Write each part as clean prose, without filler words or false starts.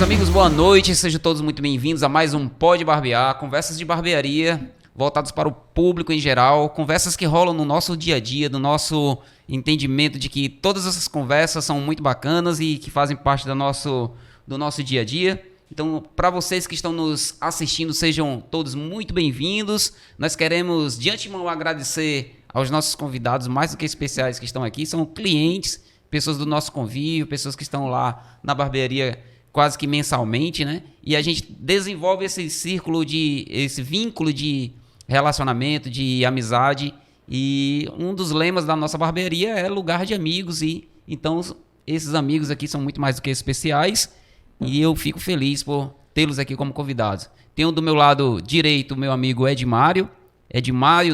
amigos, boa noite, sejam todos muito bem-vindos a mais um Pode Barbear, conversas de barbearia voltadas para o público em geral, conversas que rolam no nosso dia a dia, do nosso entendimento de que todas essas conversas são muito bacanas e que fazem parte do nosso dia a dia. Então, para vocês que estão nos assistindo, sejam todos muito bem-vindos. Nós queremos, de antemão, agradecer aos nossos convidados mais do que especiais que estão aqui, são clientes, pessoas do nosso convívio, pessoas que estão lá na barbearia quase que mensalmente, né? E a gente desenvolve esse vínculo de relacionamento, de amizade. E um dos lemas da nossa barbearia é lugar de amigos. E então esses amigos aqui são muito mais do que especiais. E eu fico feliz por tê-los aqui como convidados. Tenho do meu lado direito o meu amigo Edmário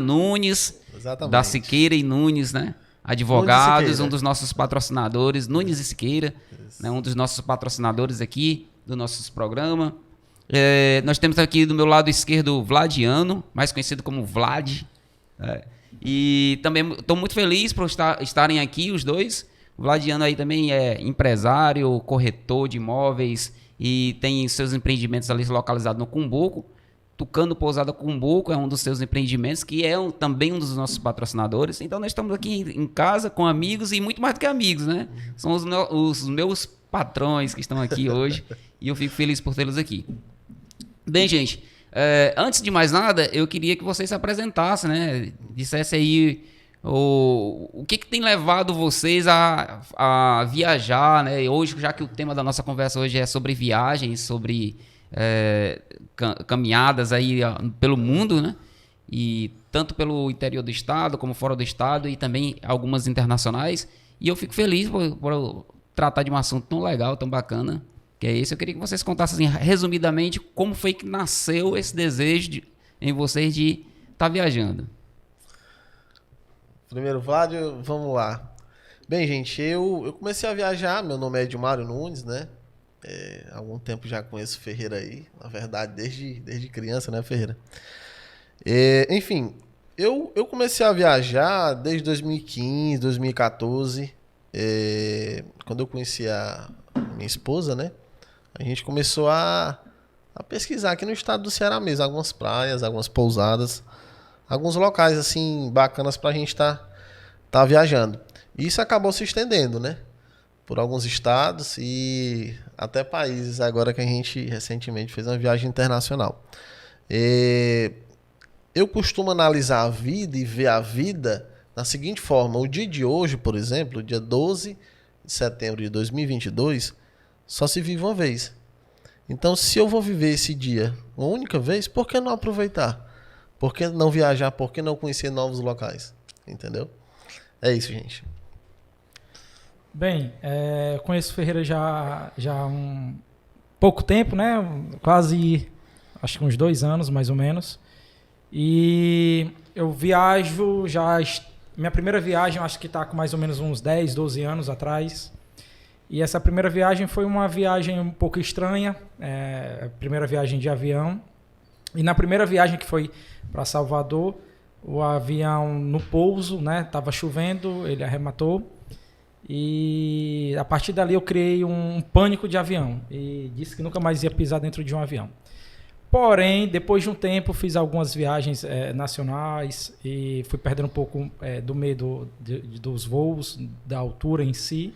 Nunes, exatamente, da Siqueira e Nunes, né? Advogados, um dos nossos patrocinadores, Nunes e Siqueira, né, um dos nossos patrocinadores aqui do nosso programa. Nós temos aqui do meu lado esquerdo o Vladiano, mais conhecido como Vlad. E também estou muito feliz por estarem aqui os dois. O Vladiano aí também é empresário, corretor de imóveis e tem seus empreendimentos ali localizados no Cumbuco. Tucano Pousada Cumbuco é um dos seus empreendimentos, que é também um dos nossos patrocinadores. Então nós estamos aqui em casa com amigos e muito mais do que amigos, né? São os meus patrões que estão aqui hoje e eu fico feliz por tê-los aqui. Bem, gente, antes de mais nada, eu queria que vocês se apresentassem, né? Dissessem aí o que tem levado vocês a viajar, né? Hoje, já que o tema da nossa conversa hoje é sobre viagens, sobre caminhadas aí pelo mundo, né? E tanto pelo interior do estado como fora do estado e também algumas internacionais. E eu fico feliz por tratar de um assunto tão legal, tão bacana, que é esse. Eu queria que vocês contassem assim, resumidamente como foi que nasceu esse desejo em vocês de estar viajando. Primeiro, Vlad, vamos lá. Bem, gente, eu comecei a viajar, meu nome é Edmário Nunes, né? Há algum tempo já conheço o Ferreira aí, na verdade, desde criança, né, Ferreira? Enfim, eu comecei a viajar desde 2015, 2014, quando eu conheci a minha esposa, né? A gente começou a pesquisar aqui no estado do Ceará mesmo, algumas praias, algumas pousadas, alguns locais, assim, bacanas pra gente tá viajando. E isso acabou se estendendo, né? Por alguns estados e até países agora que a gente recentemente fez uma viagem internacional. Eu costumo analisar a vida e ver a vida da seguinte forma. O dia de hoje, por exemplo, dia 12 de setembro de 2022, só se vive uma vez. Então, se eu vou viver esse dia uma única vez, por que não aproveitar? Por que não viajar? Por que não conhecer novos locais? Entendeu? É isso, gente. Bem, conheço o Ferreira já há um pouco tempo, né? Quase, acho que uns 2 anos, mais ou menos. E eu viajo minha primeira viagem, acho que está com mais ou menos uns 10, 12 anos atrás. E essa primeira viagem foi uma viagem um pouco estranha, a primeira viagem de avião. E na primeira viagem, que foi para Salvador, o avião no pouso, né? Tava chovendo, ele arrematou. E a partir dali eu criei um pânico de avião e disse que nunca mais ia pisar dentro de um avião. Porém, depois de um tempo, fiz algumas viagens nacionais e fui perdendo um pouco do medo dos voos, da altura em si.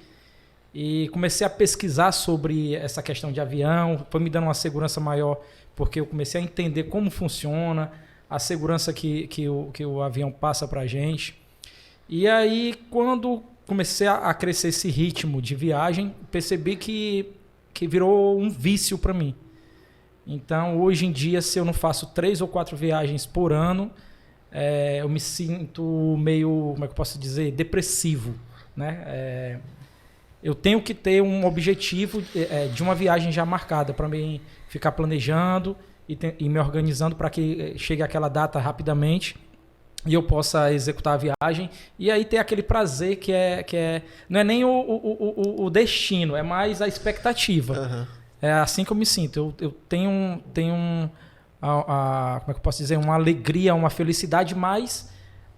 E comecei a pesquisar sobre essa questão de avião, foi me dando uma segurança maior, porque eu comecei a entender como funciona, a segurança que o avião passa para a gente. E aí, quando comecei a crescer esse ritmo de viagem, percebi que virou um vício para mim. Então, hoje em dia, se eu não faço 3 ou 4 viagens por ano, eu me sinto meio, como é que eu posso dizer, depressivo, né? Eu tenho que ter um objetivo de uma viagem já marcada, para mim ficar planejando e me organizando para que chegue aquela data rapidamente e eu possa executar a viagem. E aí ter aquele prazer que não é nem o destino, é mais a expectativa. Uhum. É assim que eu me sinto. Eu tenho como é que eu posso dizer, uma alegria, uma felicidade mais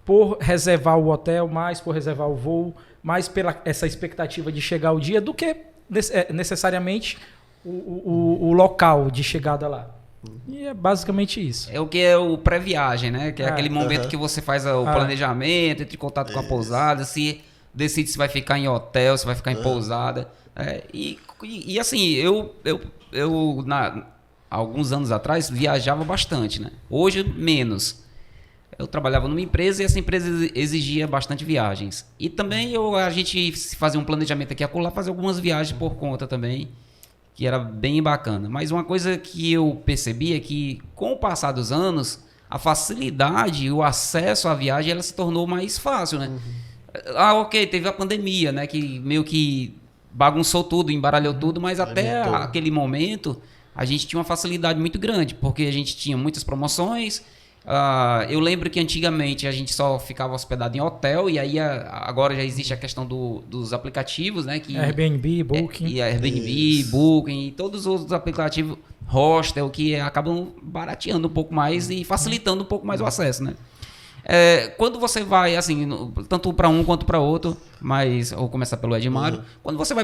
por reservar o hotel, mais por reservar o voo, mais pela essa expectativa de chegar o dia, do que necessariamente o local de chegada lá. E é basicamente isso. É o que é o pré-viagem, né? Que é aquele momento aham. que você faz o planejamento, entra em contato com a pousada, se decide se vai ficar em hotel, se vai ficar em pousada. E assim, há alguns anos atrás viajava bastante, né? Hoje, menos. Eu trabalhava numa empresa e essa empresa exigia bastante viagens. E também a gente fazia um planejamento aqui a colar, fazer algumas viagens por conta também, que era bem bacana. Mas uma coisa que eu percebi é que, com o passar dos anos, a facilidade e o acesso à viagem ela se tornou mais fácil, né? Ok, teve a pandemia, né? Que meio que bagunçou tudo, embaralhou tudo, mas até aquele momento a gente tinha uma facilidade muito grande, porque a gente tinha muitas promoções. Eu lembro que antigamente a gente só ficava hospedado em hotel e aí agora já existe a questão dos aplicativos, né? Que Airbnb, Booking. E Airbnb, Booking e todos os outros aplicativos, hostel, que acabam barateando um pouco mais e facilitando um pouco mais o acesso, né? Quando você vai, assim, tanto para um quanto para outro, mas vou começar pelo Edmário, quando você vai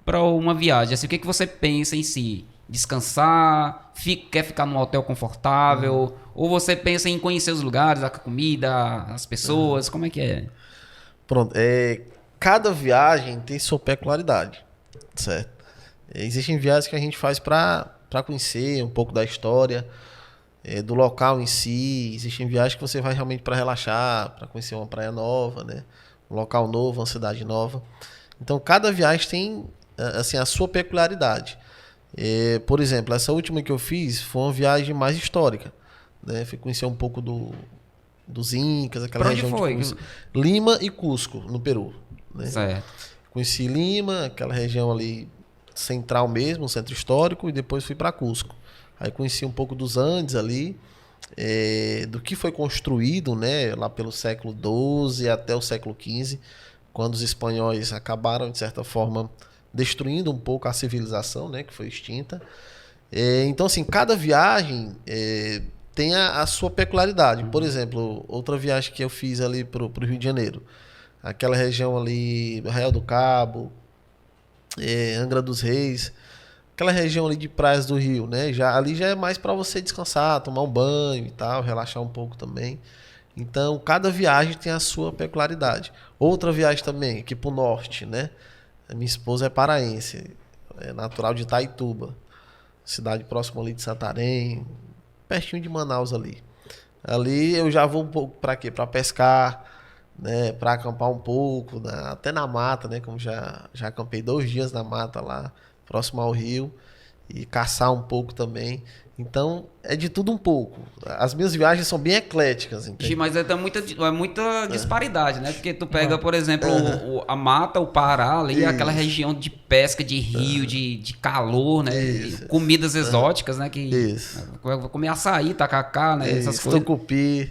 para uma viagem, assim, o que você pensa em si? Descansar, quer ficar num hotel confortável, ou você pensa em conhecer os lugares, a comida, as pessoas, como é que é? Pronto, cada viagem tem sua peculiaridade, certo? Existem viagens que a gente faz para conhecer um pouco da história, do local em si. Existem viagens que você vai realmente para relaxar, para conhecer uma praia nova, né? Um local novo, uma cidade nova. Então, cada viagem tem assim, a sua peculiaridade. Por exemplo, essa última que eu fiz foi uma viagem mais histórica, né? Fui conhecer um pouco dos Incas, aquela Pra onde região foi? de Lima e Cusco, no Peru, né? Certo. Conheci Lima, aquela região ali central mesmo, centro histórico, e depois fui para Cusco. Aí conheci um pouco dos Andes ali, do que foi construído, né, lá pelo século XII até o século XV, quando os espanhóis acabaram, de certa forma, destruindo um pouco a civilização, né, que foi extinta. Então, assim, cada viagem tem a sua peculiaridade. Por exemplo, outra viagem que eu fiz ali pro Rio de Janeiro, aquela região ali, Arraial do Cabo, Angra dos Reis, aquela região ali de praias do Rio, né? Ali já é mais para você descansar, tomar um banho e tal, relaxar um pouco também. Então, cada viagem tem a sua peculiaridade. Outra viagem também, aqui pro norte, né? A minha esposa é paraense, é natural de Itaituba, cidade próxima ali de Santarém, pertinho de Manaus ali. Ali eu já vou um pouco para quê? Para pescar, né? Para acampar um pouco, até na mata, né? Como já acampei 2 dias na mata lá, próximo ao rio, e caçar um pouco também. Então, é de tudo um pouco. As minhas viagens são bem ecléticas, entende? Mas muita disparidade, né? Porque tu pega, por exemplo, a mata, o Pará ali, aquela região de pesca, de rio, de calor, né? Isso. Comidas exóticas, né? Que Isso. Vou comer açaí, tacacá, né? Essas Isso, coisas.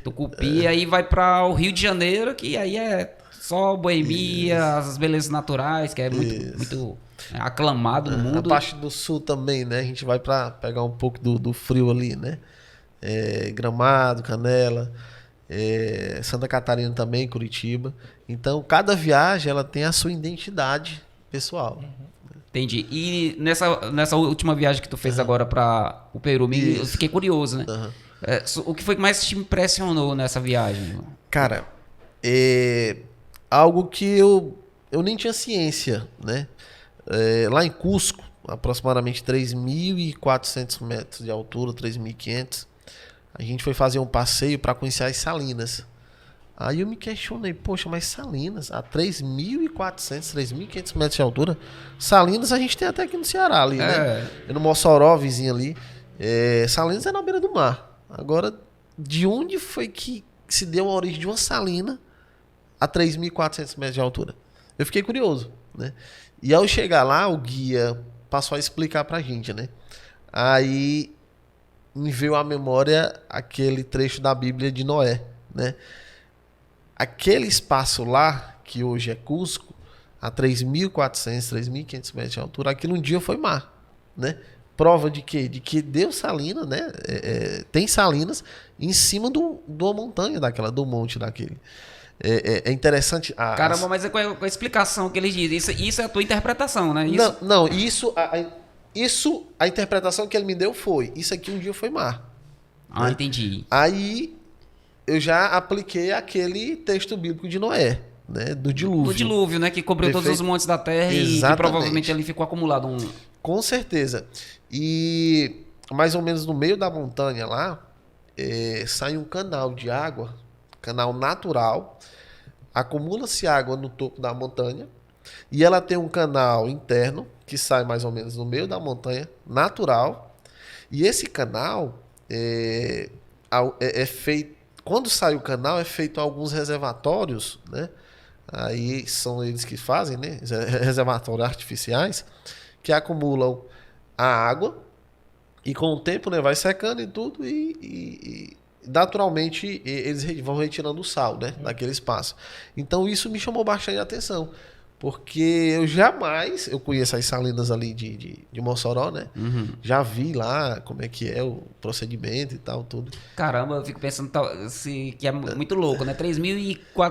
Tucupi. Aí vai para o Rio de Janeiro, que aí é só boemia, as belezas naturais, que é muito aclamado no mundo. A parte do sul também, né? A gente vai para pegar um pouco do frio ali, né? Gramado, Canela, Santa Catarina também, Curitiba. Então, cada viagem ela tem a sua identidade pessoal. Entendi. E nessa última viagem que tu fez agora para o Peru, eu fiquei curioso, né? O que foi que mais te impressionou nessa viagem? Cara, algo que eu nem tinha ciência, né? Lá em Cusco, aproximadamente 3.400 metros de altura, 3.500, a gente foi fazer um passeio para conhecer as salinas. Aí eu me questionei, poxa, mas Salinas, a 3.400, 3.500 metros de altura, Salinas a gente tem até aqui no Ceará ali, né? No Mossoró, vizinho ali. Salinas é na beira do mar. Agora, de onde foi que se deu a origem de uma salina a 3.400 metros de altura? Eu fiquei curioso, né? E ao chegar lá, o guia passou a explicar pra gente, né? Aí me veio à memória aquele trecho da Bíblia de Noé, né? Aquele espaço lá, que hoje é Cusco, a 3.400, 3.500 metros de altura, aquilo um dia foi mar, né? Prova de quê? De que deu salina, né? Tem salinas em cima de uma montanha daquela, do monte daquele. É interessante. Caramba, mas é com a explicação que eles dizem. Isso é a tua interpretação, né? Não, isso. Isso, a interpretação que ele me deu foi, isso aqui um dia foi mar. Ah, entendi. Aí eu já apliquei aquele texto bíblico de Noé, né? Do dilúvio. O dilúvio, né? Que cobriu todos os montes da terra e que Exatamente. provavelmente ali ficou acumulado um... Com certeza. E mais ou menos no meio da montanha lá, sai um canal de água, canal natural, acumula-se água no topo da montanha e ela tem um canal interno que sai mais ou menos no meio da montanha, natural, e esse canal é feito, quando sai o canal é feito alguns reservatórios, né? Aí são eles que fazem, né? Reservatórios artificiais que acumulam a água e com o tempo, né, vai secando e tudo e naturalmente eles vão retirando o sal, né, daquele espaço. Então isso me chamou bastante atenção, porque eu conheço as salinas ali de Mossoró, né? Uhum. Já vi lá como é que é o procedimento e tal, tudo. Caramba, eu fico pensando que é muito louco, né? 3.400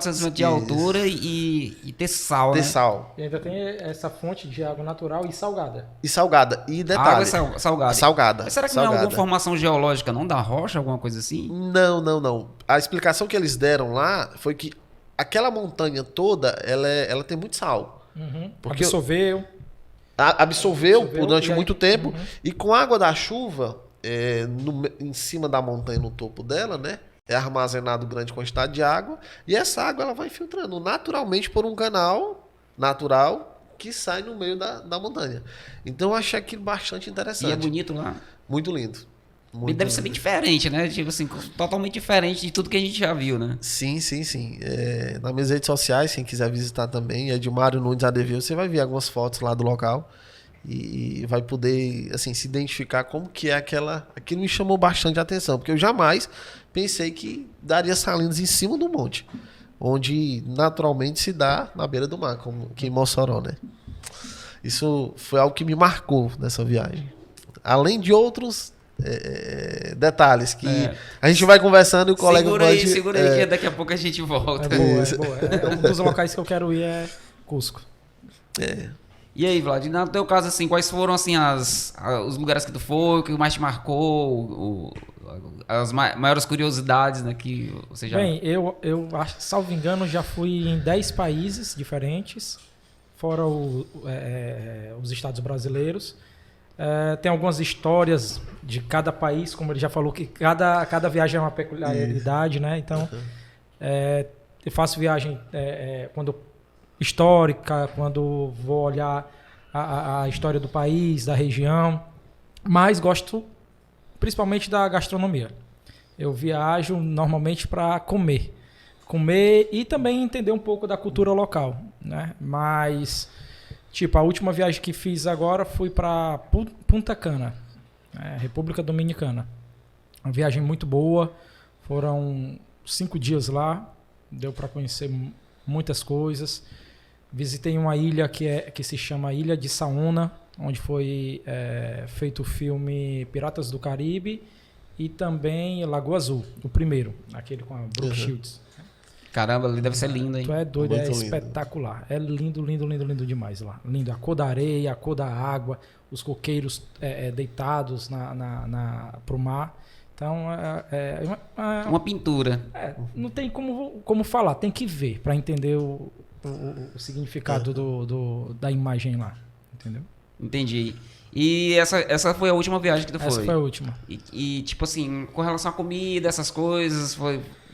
metros de altura e ter sal, Ter né? sal. E ainda tem essa fonte de água natural e salgada. E salgada. E detalhe. Água salgada. Salgada. Mas será que não é alguma formação geológica, não? Da rocha, alguma coisa assim? Não. A explicação que eles deram lá foi que aquela montanha toda, ela tem muito sal. Uhum. Porque Absorveu. Absorveu durante e aí- muito tempo. Uhum. E com a água da chuva, em cima da montanha, no topo dela, né? É armazenado grande quantidade de água. E essa água ela vai filtrando naturalmente por um canal natural que sai no meio da montanha. Então eu achei aquilo bastante interessante. E é bonito lá. Muito lindo. E Muito deve ser bem lindo. diferente, né? Tipo assim, totalmente diferente de tudo que a gente já viu, né? Sim. Nas minhas redes sociais, quem quiser visitar também, Edmário Nunes ADV, você vai ver algumas fotos lá do local e vai poder assim, se identificar como que é aquela... Aquilo me chamou bastante a atenção, porque eu jamais pensei que daria salinas em cima do monte, onde naturalmente se dá na beira do mar, como aqui em Mossoró, né? Isso foi algo que me marcou nessa viagem. Além de outros... detalhes que a gente vai conversando e o colega pode... Segura aí, que daqui a pouco a gente volta. É boa. Um dos locais que eu quero ir é Cusco. E aí, Vlad, no teu caso, assim, quais foram, assim, os lugares que tu foi, o que mais te marcou, as maiores curiosidades, né, que você já... Bem, eu acho, salvo engano, já fui em 10 países diferentes, fora os estados brasileiros. Tem algumas histórias de cada país, como ele já falou, que cada viagem é uma peculiaridade, né? Então, eu faço viagem histórica, quando vou olhar a história do país, da região, mas gosto principalmente da gastronomia. Eu viajo normalmente para comer e também entender um pouco da cultura local, né? Mas... Tipo, a última viagem que fiz agora fui para Punta Cana, República Dominicana. Uma viagem muito boa, foram 5 dias lá, deu para conhecer muitas coisas. Visitei uma ilha que se chama Ilha de Saona, onde foi feito o filme Piratas do Caribe, e também Lagoa Azul, o primeiro, aquele com a Brooke Shields. Caramba, ali deve ser lindo, hein? Tu é doido, Muito é lindo. espetacular. É lindo demais lá. Lindo. A cor da areia, a cor da água, os coqueiros deitados pro mar. Então, Uma pintura. não tem como falar, tem que ver para entender o significado da imagem lá. Entendeu? Entendi. E essa foi a última viagem que tu foi? Essa foi a última. E, tipo assim, com relação à comida, essas coisas,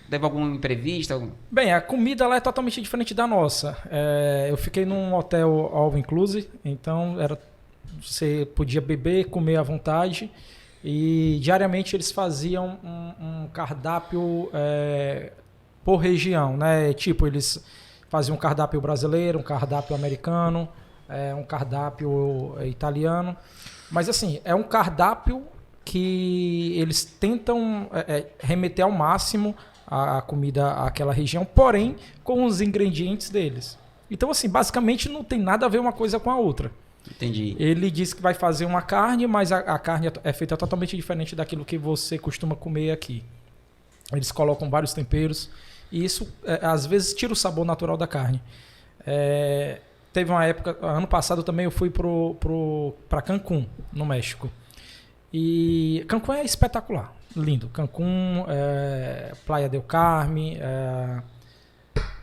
teve algum imprevisto? Bem, a comida lá é totalmente diferente da nossa. Eu fiquei num hotel all inclusive, então você podia beber, comer à vontade, e diariamente eles faziam um cardápio por região, né? Tipo, eles faziam um cardápio brasileiro, um cardápio americano, um cardápio italiano, mas assim, é um cardápio que eles tentam remeter ao máximo a comida àquela região, porém com os ingredientes deles. Então, assim, basicamente não tem nada a ver uma coisa com a outra. Entendi. Ele diz que vai fazer uma carne, mas a carne é feita totalmente diferente daquilo que você costuma comer aqui. Eles colocam vários temperos e isso, às vezes, tira o sabor natural da carne. teve uma época, ano passado também eu fui para Cancún, no México. E Cancún é espetacular, lindo. Cancún, Playa del Carmen,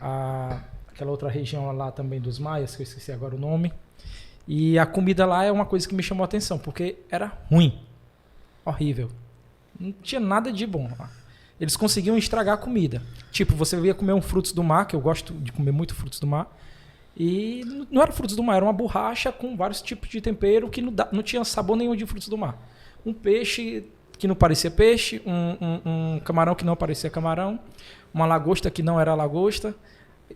aquela outra região lá também dos Maias, que eu esqueci agora o nome. E a comida lá é uma coisa que me chamou a atenção, porque era ruim, horrível. Não tinha nada de bom lá. Eles conseguiam estragar a comida. Tipo, você ia comer um frutos do mar, que eu gosto de comer muito frutos do mar, e não era frutos do mar, era uma borracha com vários tipos de tempero que não tinha sabor nenhum de frutos do mar. Um peixe que não parecia peixe, um camarão que não parecia camarão, uma lagosta que não era lagosta.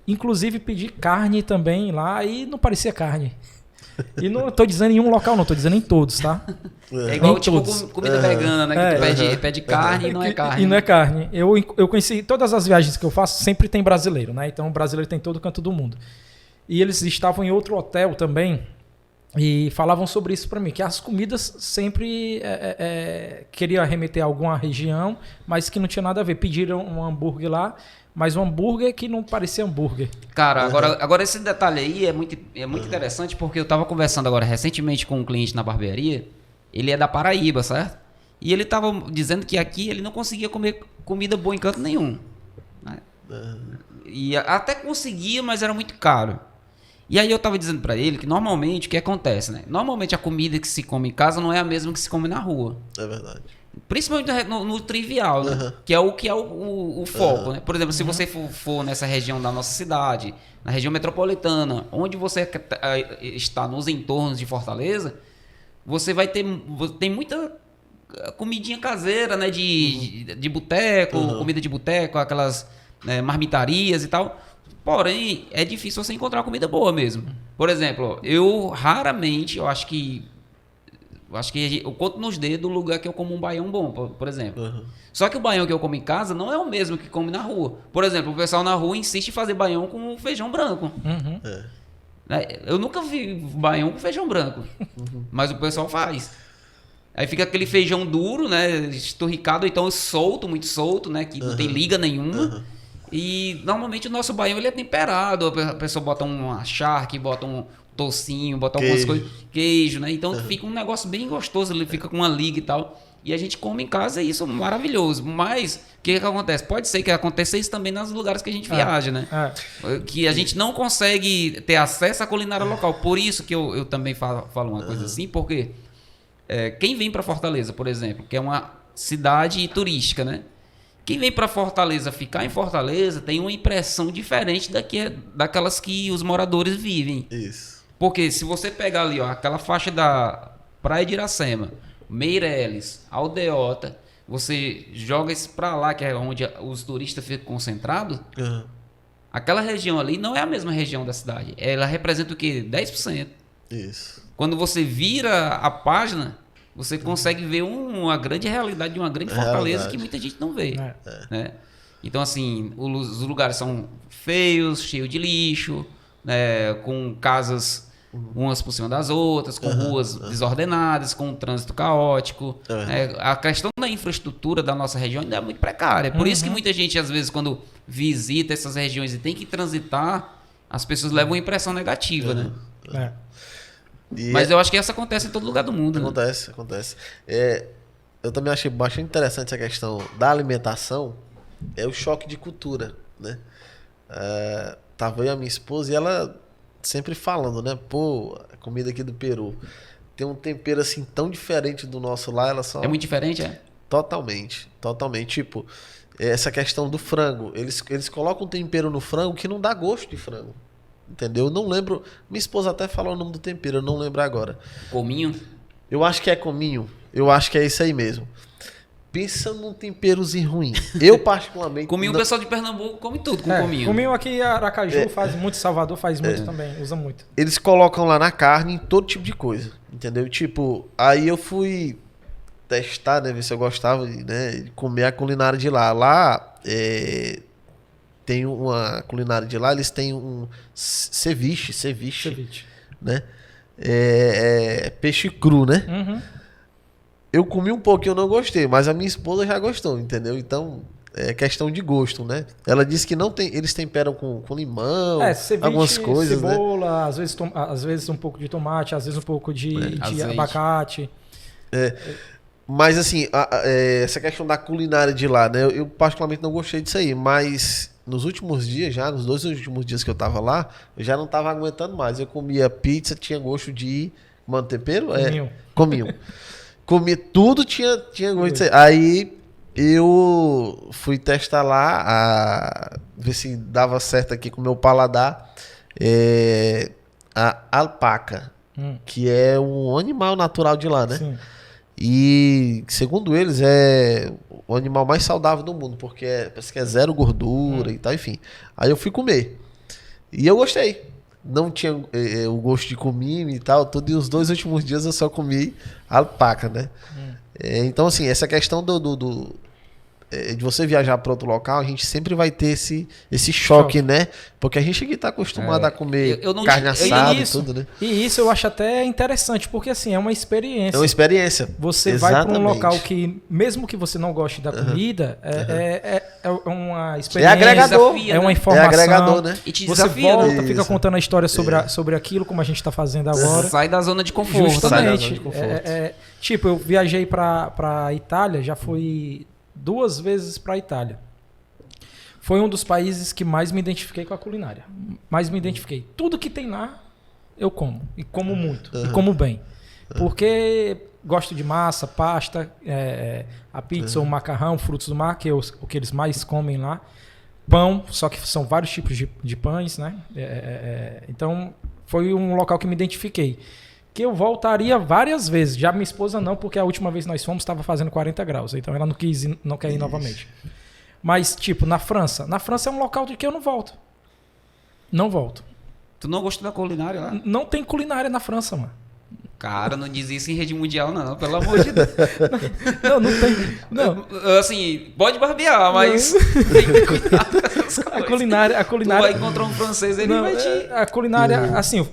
Inclusive pedi carne também lá e não parecia carne. E não estou dizendo em um local, não, estou dizendo em todos, tá? É igual tipo comida vegana, né? Que tu pede carne e não é carne. E não é carne. Eu conheci todas as viagens que eu faço, sempre tem brasileiro, né? Então o brasileiro tem todo canto do mundo. E eles estavam em outro hotel também e falavam sobre isso para mim, que as comidas sempre queriam remeter a alguma região, mas que não tinha nada a ver. Pediram um hambúrguer lá, mas um hambúrguer que não parecia hambúrguer. Cara, agora esse detalhe aí é muito interessante, porque eu tava conversando agora recentemente com um cliente na barbearia, ele é da Paraíba, certo? E ele tava dizendo que aqui ele não conseguia comer comida boa em canto nenhum. Né? E até conseguia, mas era muito caro. E aí eu tava dizendo pra ele que normalmente o que acontece, né? Normalmente a comida que se come em casa não é a mesma que se come na rua. É verdade. Principalmente no trivial, né? Que é o foco, né? Por exemplo, se você for nessa região da nossa cidade, na região metropolitana, onde você está nos entornos de Fortaleza, você vai tem muita comidinha caseira, né? De boteco, comida de boteco, aquelas marmitarias e tal. Porém, é difícil você encontrar comida boa mesmo. Por exemplo, eu raramente, eu acho que eu conto nos dedos o lugar que eu como um baião bom, por exemplo. Só que o baião que eu como em casa não é o mesmo que come na rua. Por exemplo, o pessoal na rua insiste em fazer baião com feijão branco. Eu nunca vi baião com feijão branco, mas o pessoal faz. Aí fica aquele feijão duro, né, esturricado, então solto, muito solto, né, que não tem liga nenhuma. E normalmente o nosso baião ele é temperado, a pessoa bota uma charque, bota um tocinho, bota algumas coisas, queijo, né? Então fica um negócio bem gostoso, ele fica com uma liga e tal. E a gente come em casa e isso é maravilhoso. Mas o que acontece? Pode ser que aconteça isso também nos lugares que a gente viaja, né? Que a gente não consegue ter acesso à culinária local. Por isso que eu também falo uma coisa assim, porque quem vem para Fortaleza, por exemplo, que é uma cidade turística, né? Quem vem para Fortaleza, ficar em Fortaleza, tem uma impressão diferente daquelas que os moradores vivem. Isso. Porque se você pegar ali, ó, aquela faixa da Praia de Iracema, Meireles, Aldeota, você joga isso para lá, que é onde os turistas ficam concentrados, aquela região ali não é a mesma região da cidade. Ela representa o quê? 10%. Isso. Quando você vira a página, você consegue ver uma grande realidade de uma grande Fortaleza que muita gente não vê. Né? Então, assim, os lugares são feios, cheios de lixo, né? Com casas umas por cima das outras, com ruas desordenadas, com um trânsito caótico. Né? A questão da infraestrutura da nossa região ainda é muito precária. Por isso que muita gente, às vezes, quando visita essas regiões e tem que transitar, as pessoas levam uma impressão negativa, né? Mas eu acho que isso acontece em todo lugar do mundo. Acontece. Eu também achei bastante interessante essa questão da alimentação, o choque de cultura, né? Tava eu e a minha esposa e ela sempre falando, né? Pô, a comida aqui do Peru tem um tempero assim tão diferente do nosso lá, ela só... É muito diferente, é? Totalmente. Tipo, essa questão do frango, eles colocam um tempero no frango que não dá gosto de frango. Entendeu? Eu não lembro. Minha esposa até falou o nome do tempero, eu não lembro agora. Cominho? Eu acho que é cominho. Eu acho que é isso aí mesmo. Pensa num temperozinho ruim. Eu, particularmente. Cominho, o pessoal de Pernambuco come tudo com cominho. Cominho aqui, Aracaju faz muito, Salvador faz muito também, usa muito. Eles colocam lá na carne em todo tipo de coisa. Entendeu? Tipo, aí eu fui testar, né? Ver se eu gostava, né? De comer a culinária de lá. Lá, tem uma culinária de lá, eles têm um ceviche, né? Peixe cru, né? Eu comi um pouquinho, eu não gostei, mas a minha esposa já gostou, entendeu? Então, é questão de gosto, né? Ela disse que não tem, eles temperam com limão, ceviche, algumas coisas, né? cebola, às vezes um pouco de tomate, às vezes um pouco de azeite. abacate. Mas assim, essa questão da culinária de lá, né? Eu particularmente não gostei disso aí, mas nos últimos dias já, nos 2 últimos dias que eu tava lá, eu já não tava aguentando mais. Eu comia pizza, tinha gosto de tempero? Cominho. Comi tudo, tinha gosto disso aí. Aí eu fui testar lá, ver se dava certo aqui com o meu paladar, a alpaca, que é um animal natural de lá, né? Sim. E, segundo eles, é o animal mais saudável do mundo, porque parece que é zero gordura e tal, enfim. Aí eu fui comer. E eu gostei. Não tinha o gosto de cominho e tal, tudo. E os 2 últimos dias eu só comi alpaca, né? Então, assim, essa questão de você viajar para outro local, a gente sempre vai ter esse choque, né? Porque a gente aqui tá acostumado a comer carne assada e tudo, né? E isso eu acho até interessante, porque assim, é uma experiência. É uma experiência. Você vai para um local que, mesmo que você não goste da comida, é uma experiência. É agregador. É uma informação. É agregador, né? E te Você desafia, volta, né? fica contando a história sobre aquilo, como a gente tá fazendo agora. Sai da zona de conforto. Sai da zona Justamente. de conforto. Tipo, eu viajei pra Itália, já fui 2 vezes pra Itália. Foi um dos países que mais me identifiquei com a culinária. Mais me identifiquei. Tudo que tem lá, eu como. E como muito. E como bem. Porque gosto de massa, pasta, a pizza, o macarrão, frutos do mar, que é o que eles mais comem lá. Pão, só que são vários tipos de pães, né? Então, foi um local que me identifiquei. Que eu voltaria várias vezes. Já minha esposa não, porque a última vez que nós fomos estava fazendo 40 graus. Então ela não quer ir novamente. Mas, tipo, na França. Na França é um local de que eu não volto. Não volto. Tu não gostou da culinária lá? Não tem culinária na França, mano. Cara, não diz isso em rede mundial, não. Pelo amor de Deus. Não tem. Não. Assim, pode barbear, mas tem que cuidar dessas coisas. A culinária. Tu vai encontrar um francês, ele Não, vai te... a culinária, assim,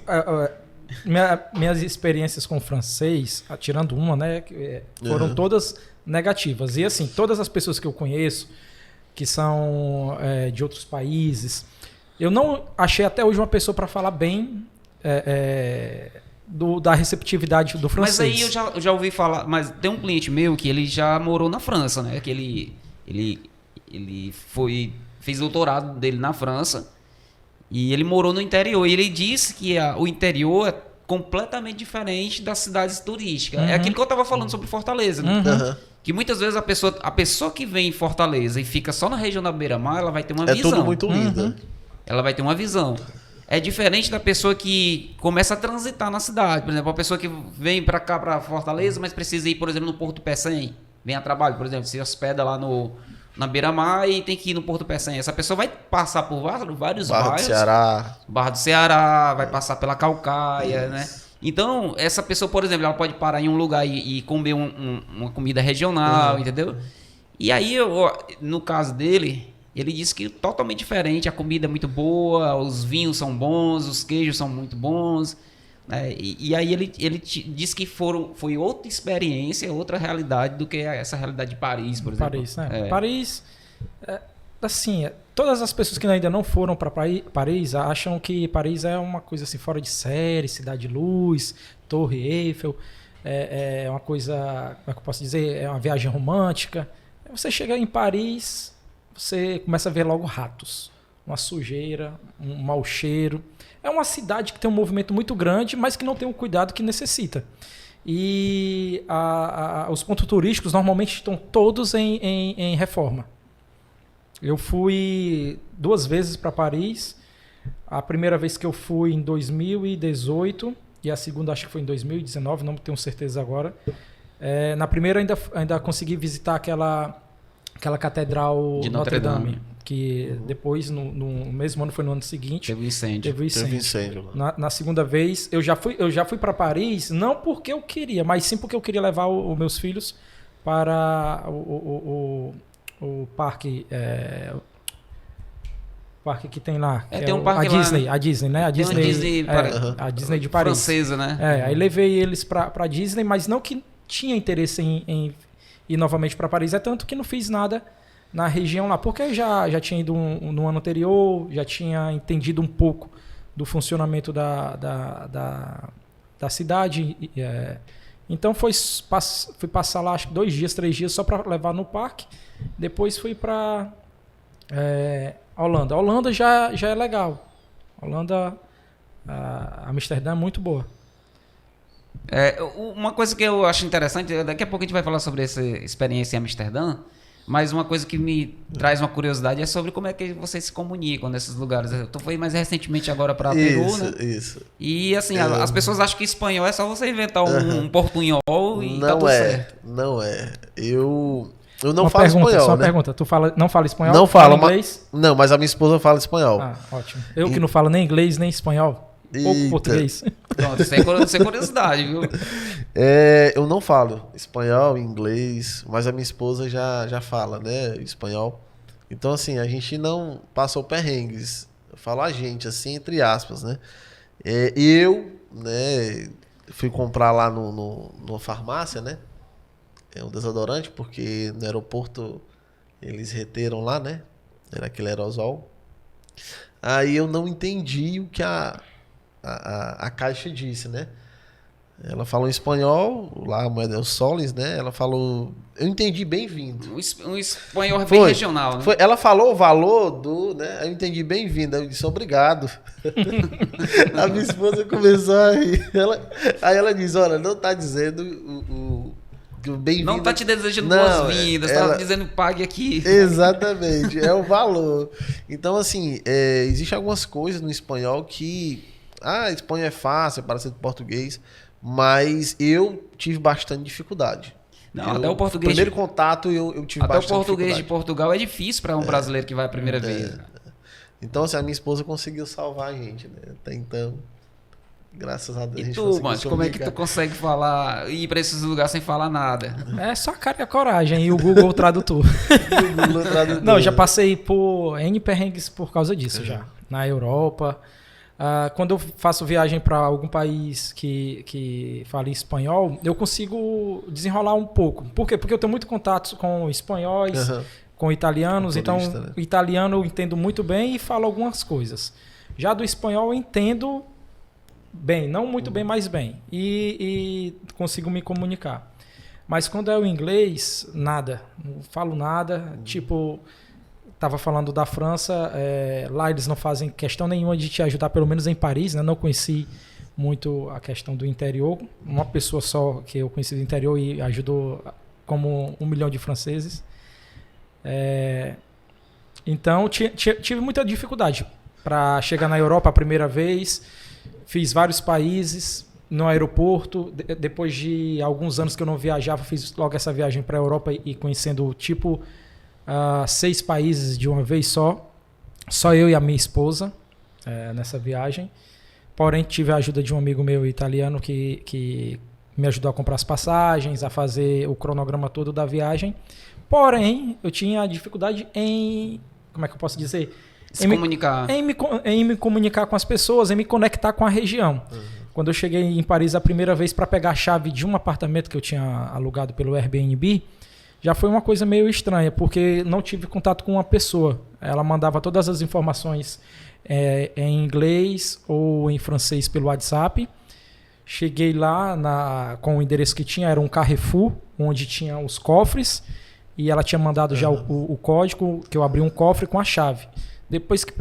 minhas experiências com francês, tirando uma, né, foram todas negativas. E assim, todas as pessoas que eu conheço, que são de outros países, eu não achei até hoje uma pessoa para falar bem da receptividade do francês. Mas aí eu já ouvi falar, mas tem um cliente meu que ele já morou na França, né? Que ele fez doutorado dele na França e ele morou no interior. E ele disse que o interior é completamente diferente das cidades turísticas. É aquilo que eu estava falando sobre Fortaleza, né? Que muitas vezes a pessoa que vem em Fortaleza e fica só na região da Beira-Mar, ela vai ter uma visão. É tudo muito lindo. Ela vai ter uma visão. É diferente da pessoa que começa a transitar na cidade. Por exemplo, a pessoa que vem para cá, para Fortaleza, mas precisa ir, por exemplo, no Porto Pecém. Vem a trabalho, por exemplo, se hospeda lá na Beira-Mar e tem que ir no Porto Pecém. Essa pessoa vai passar por vários Barra bairros. do Ceará. Barra do Ceará, vai passar pela Caucaia, né? Então, essa pessoa, por exemplo, ela pode parar em um lugar e comer uma comida regional, entendeu? E aí, no caso dele... Ele disse que totalmente diferente, a comida é muito boa, os vinhos são bons, os queijos são muito bons. Né? E aí ele disse que foi outra experiência, outra realidade do que essa realidade de Paris, por exemplo. Paris, né? Paris, assim, todas as pessoas que ainda não foram para Paris acham que Paris é uma coisa assim fora de série, cidade de luz, Torre Eiffel, é uma coisa, como é que eu posso dizer, é uma viagem romântica. Você chega em Paris... Você começa a ver logo ratos, uma sujeira, um mau cheiro. É uma cidade que tem um movimento muito grande, mas que não tem o cuidado que necessita. E os pontos turísticos normalmente estão todos em reforma. Eu fui 2 vezes para Paris. A primeira vez que eu fui em 2018 e a segunda acho que foi em 2019, não tenho certeza agora. Na primeira ainda consegui visitar aquela catedral de Notre Dame, que depois, no mesmo ano, foi no ano seguinte. Teve incêndio. lá. Na segunda vez, eu já fui para Paris, não porque eu queria, mas sim porque eu queria levar os meus filhos para o parque... o parque que tem lá. Tem um parque lá, Disney, a Disney, né? A Disney de Paris. Francesa, né? Aí levei eles para Disney, mas não que tinha interesse em ir novamente para Paris. É tanto que não fiz nada na região lá, porque eu já tinha ido no ano anterior, já tinha entendido um pouco do funcionamento da cidade. Então fui passar lá acho que 2 dias, 3 dias só para levar no parque. Depois fui para Holanda. Holanda já é legal. Holanda, Amsterdã é muito boa. Uma coisa que eu acho interessante, daqui a pouco a gente vai falar sobre essa experiência em Amsterdã, mas uma coisa que me traz uma curiosidade é sobre como é que vocês se comunicam nesses lugares. Eu fui mais recentemente agora para Peru, né? Isso. E assim, as pessoas acham que espanhol é só você inventar um portunhol e tá tudo certo. Não é. Eu não Uma falo pergunta, espanhol, só uma né? pergunta. Tu não fala espanhol? Não falo, fala inglês? Não, mas a minha esposa fala espanhol. Ah, ótimo. Eu que não falo nem inglês, nem espanhol. Pouco Eita. português. Pronto, sem curiosidade, viu? Eu não falo espanhol, inglês, mas a minha esposa já fala, né, espanhol. Então, assim, a gente não passou perrengues. Eu falo a gente, assim, entre aspas, né? Né, fui comprar lá numa farmácia, né? Um desodorante, porque no aeroporto eles reteram lá, né? Era aquele aerosol. Aí eu não entendi o que a caixa disse, né? Ela falou em espanhol, lá a moeda é o soles, né? Ela falou... Eu entendi bem-vindo. Um espanhol bem regional, né? Ela falou o valor do... né? Eu entendi bem-vindo. Eu disse obrigado. A minha esposa começou a rir. Aí ela diz, olha, não tá dizendo o bem-vindo... Não tá te desejando boas-vindas, tá dizendo pague aqui. Exatamente, é o valor. Então, assim, existem algumas coisas no espanhol que... espanhol é fácil, é parecido com português, mas eu tive bastante dificuldade. Até o português... Primeiro contato eu tive bastante dificuldade. Até o português de Portugal é difícil para um brasileiro que vai a primeira vez. Então, assim, a minha esposa conseguiu salvar a gente, né? Até então, graças a Deus. E a gente tu, mano, como é que tu consegue ir para esses lugares sem falar nada? É só a cara e a coragem e o Google Tradutor. Não, já passei por N perrengues por causa disso já. Na Europa... quando eu faço viagem para algum país que fale espanhol, eu consigo desenrolar um pouco. Por quê? Porque eu tenho muito contato com espanhóis, com italianos. Então, né? O italiano eu entendo muito bem e falo algumas coisas. Já do espanhol eu entendo bem, não muito bem, mas bem. E consigo me comunicar. Mas quando é o inglês, nada. Não falo nada. Tipo... Estava falando da França, lá eles não fazem questão nenhuma de te ajudar, pelo menos em Paris, né? Não conheci muito a questão do interior. Uma pessoa só que eu conheci do interior e ajudou como 1 milhão de franceses. Então, tive muita dificuldade para chegar na Europa a primeira vez. Fiz vários países no aeroporto. Depois de alguns anos que eu não viajava, fiz logo essa viagem para a Europa e conhecendo tipo... 6 países de uma vez só eu e a minha esposa nessa viagem. Porém, tive a ajuda de um amigo meu italiano que me ajudou a comprar as passagens, a fazer o cronograma todo da viagem. Porém, eu tinha dificuldade em, como é que eu posso dizer? Comunicar. Em me comunicar com as pessoas, em me conectar com a região. Quando eu cheguei em Paris a primeira vez para pegar a chave de um apartamento que eu tinha alugado pelo Airbnb, já foi uma coisa meio estranha, porque não tive contato com uma pessoa. Ela mandava todas as informações em inglês ou em francês pelo WhatsApp. Cheguei lá com o endereço que tinha, era um Carrefour, onde tinha os cofres, e ela tinha mandado já o código, que eu abri um cofre com a chave.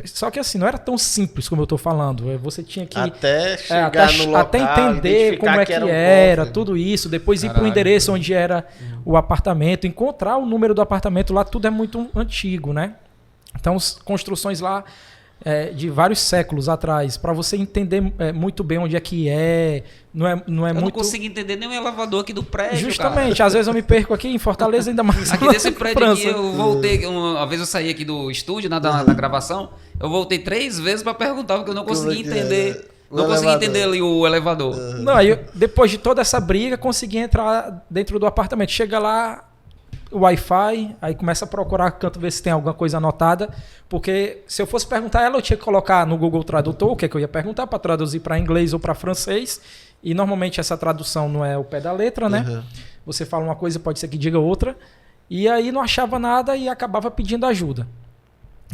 Só que assim, não era tão simples como eu estou falando. Você tinha que... Até chegar no local, até entender como é que era, tudo isso. Depois ir para o endereço onde era o apartamento, encontrar o número do apartamento lá, tudo é muito antigo, né? Então, construções lá de vários séculos atrás, para você entender muito bem onde é que não é eu muito... não consigo entender nem o elevador aqui do prédio, Justamente, cara. Às vezes eu me perco aqui em Fortaleza, ainda mais aqui desse prédio aqui, eu voltei, uma vez eu saí aqui do estúdio, na gravação, eu voltei 3 vezes para perguntar, porque eu não consegui entender... Não consegui entender ali o elevador. Não, aí depois de toda essa briga, consegui entrar dentro do apartamento. Chega lá, Wi-Fi, aí começa a procurar canto, ver se tem alguma coisa anotada, porque se eu fosse perguntar ela, eu tinha que colocar no Google Tradutor o que é que eu ia perguntar, para traduzir para inglês ou para francês, e normalmente essa tradução não é o pé da letra, né? Você fala uma coisa, pode ser que diga outra, E aí não achava nada e acabava pedindo ajuda.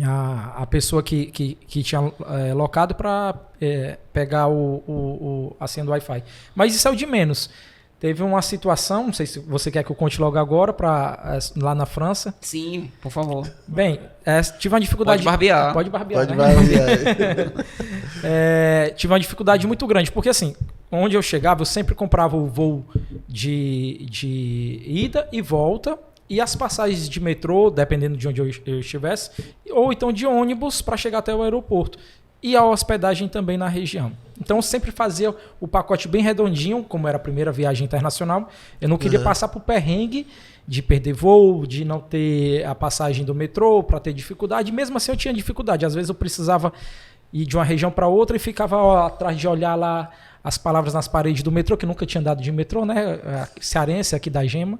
A pessoa que tinha locado para pegar a senha do Wi-Fi. Mas isso é o de menos. Teve uma situação, não sei se você quer que eu conte logo agora, lá na França. Sim, por favor. Bem, tive uma dificuldade... Pode barbear. Pode barbear, Pode né? barbear. Tive uma dificuldade muito grande, porque assim, onde eu chegava, eu sempre comprava o voo de ida e volta, e as passagens de metrô, dependendo de onde eu estivesse, ou então de ônibus para chegar até o aeroporto. E a hospedagem também na região. Então eu sempre fazia o pacote bem redondinho, como era a primeira viagem internacional. Eu não queria passar por perrengue de perder voo, de não ter a passagem do metrô, para ter dificuldade. Mesmo assim eu tinha dificuldade. Às vezes eu precisava ir de uma região para outra e ficava atrás de olhar lá as palavras nas paredes do metrô, que nunca tinha andado de metrô, né? Cearense aqui da Gema.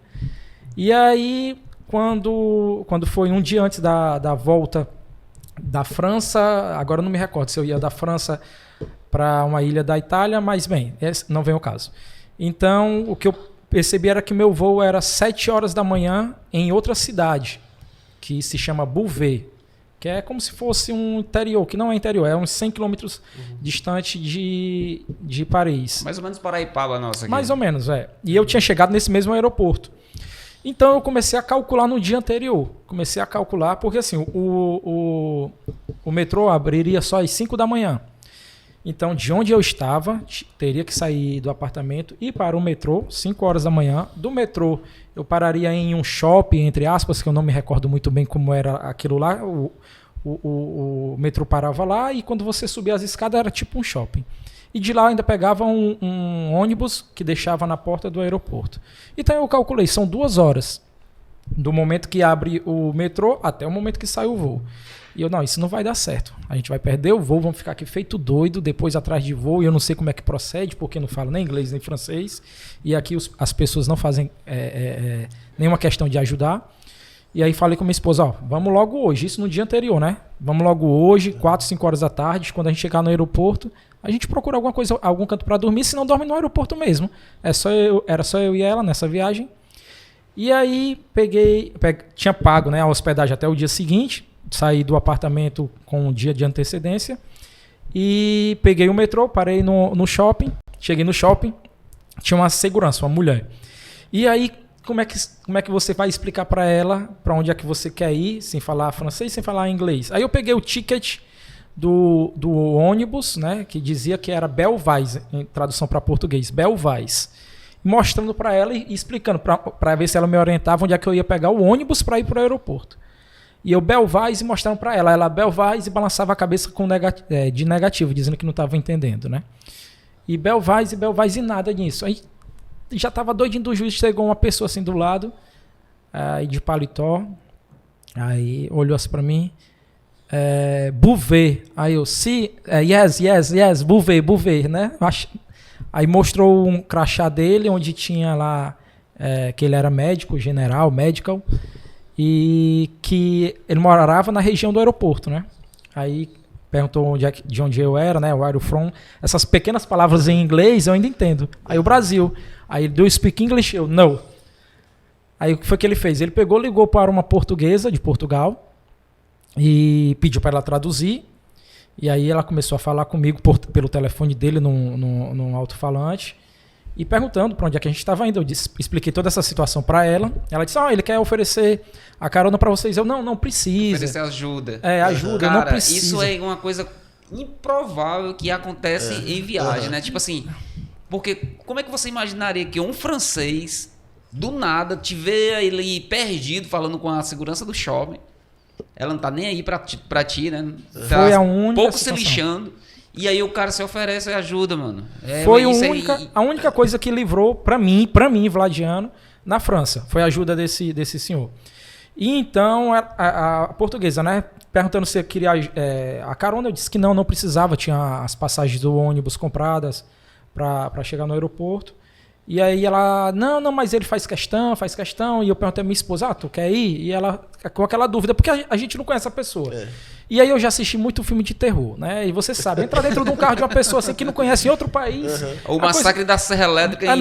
E aí, quando foi um dia antes da volta da França, agora eu não me recordo se eu ia da França para uma ilha da Itália, mas bem, não vem ao caso. Então, o que eu percebi era que meu voo era 7 horas da manhã em outra cidade, que se chama Beauvais, que é como se fosse um interior, que não é interior, é uns 100 quilômetros distante de Paris. Mais ou menos Paraipaba, nossa. Aqui. Mais ou menos, é. E eu tinha chegado nesse mesmo aeroporto. Então eu comecei a calcular no dia anterior. Comecei a calcular, porque assim, o metrô abriria só às 5 da manhã. Então, de onde eu estava, teria que sair do apartamento e ir para o metrô, 5 horas da manhã. Do metrô, eu pararia em um shopping, entre aspas, que eu não me recordo muito bem como era aquilo lá. O metrô parava lá e quando você subia as escadas era tipo um shopping. E de lá eu ainda pegava um ônibus que deixava na porta do aeroporto. Então eu calculei, são 2 horas. Do momento que abre o metrô até o momento que sai o voo. E eu, não, isso não vai dar certo. A gente vai perder o voo, vamos ficar aqui feito doido, depois atrás de voo. E eu não sei como é que procede, porque não falo nem inglês nem francês. E aqui as pessoas não fazem nenhuma questão de ajudar. E aí falei com minha esposa, ó, vamos logo hoje. Isso no dia anterior, né? Vamos logo hoje, 4, 5 horas da tarde, quando a gente chegar no aeroporto, a gente procura alguma coisa, algum canto para dormir, se não dorme no aeroporto mesmo. Era só eu e ela nessa viagem. E aí tinha pago, né, a hospedagem até o dia seguinte, saí do apartamento com um dia de antecedência e peguei o metrô, parei no shopping, cheguei no shopping, tinha uma segurança, uma mulher. E aí, como é que você vai explicar para ela para onde é que você quer ir, sem falar francês, sem falar inglês? Aí eu peguei o ticket do ônibus, né, que dizia que era Belvais, em tradução para português, Belvais, mostrando para ela e explicando para ver se ela me orientava onde é que eu ia pegar o ônibus para ir para o aeroporto. E eu Belvais e mostrando para ela Belvais e balançava a cabeça de negativo, dizendo que não estava entendendo, né? E Belvais e nada disso. Aí já estava doidinho do juiz, chegou uma pessoa assim do lado, aí de paletó, aí olhou assim para mim, Beauvais. Aí eu, yes, Beauvais, né? Aí mostrou um crachá dele, onde tinha lá que ele era médico, general, medical, e que ele morava na região do aeroporto, né? Aí perguntou de onde eu era, né? Where you from? Essas pequenas palavras em inglês eu ainda entendo. Aí o Brasil. Aí do you speak English? Eu, no. Aí o que foi que ele fez? Ele pegou, ligou para uma portuguesa de Portugal e pediu para ela traduzir. E aí ela começou a falar comigo pelo telefone dele num alto-falante e perguntando para onde é que a gente estava indo. Eu expliquei toda essa situação para ela. Ela disse, ele quer oferecer a carona para vocês. Eu, não precisa. Oferecer ajuda. Ajuda, cara, não precisa. Isso é uma coisa improvável que acontece em viagem, né? Tipo assim, porque como é que você imaginaria que um francês, do nada, te vê ele perdido falando com a segurança do shopping, ela não tá nem aí pra ti, né? Tá foi a única pouco situação. se lixando. E aí o cara se oferece ajuda, mano. Foi a única coisa que livrou pra mim, Vladiano, na França. Foi a ajuda desse senhor. E então a portuguesa, né? Perguntando se eu queria a carona, eu disse que não precisava. Tinha as passagens do ônibus compradas pra chegar no aeroporto. E aí ela, não, mas ele faz questão. E eu perguntei à minha esposa, tu quer ir? E ela, com aquela dúvida, porque a gente não conhece a pessoa. E aí eu já assisti muito filme de terror, né? E você sabe, entrar dentro de um carro de uma pessoa assim que não conhece em outro país... O massacre da Serra Elétrica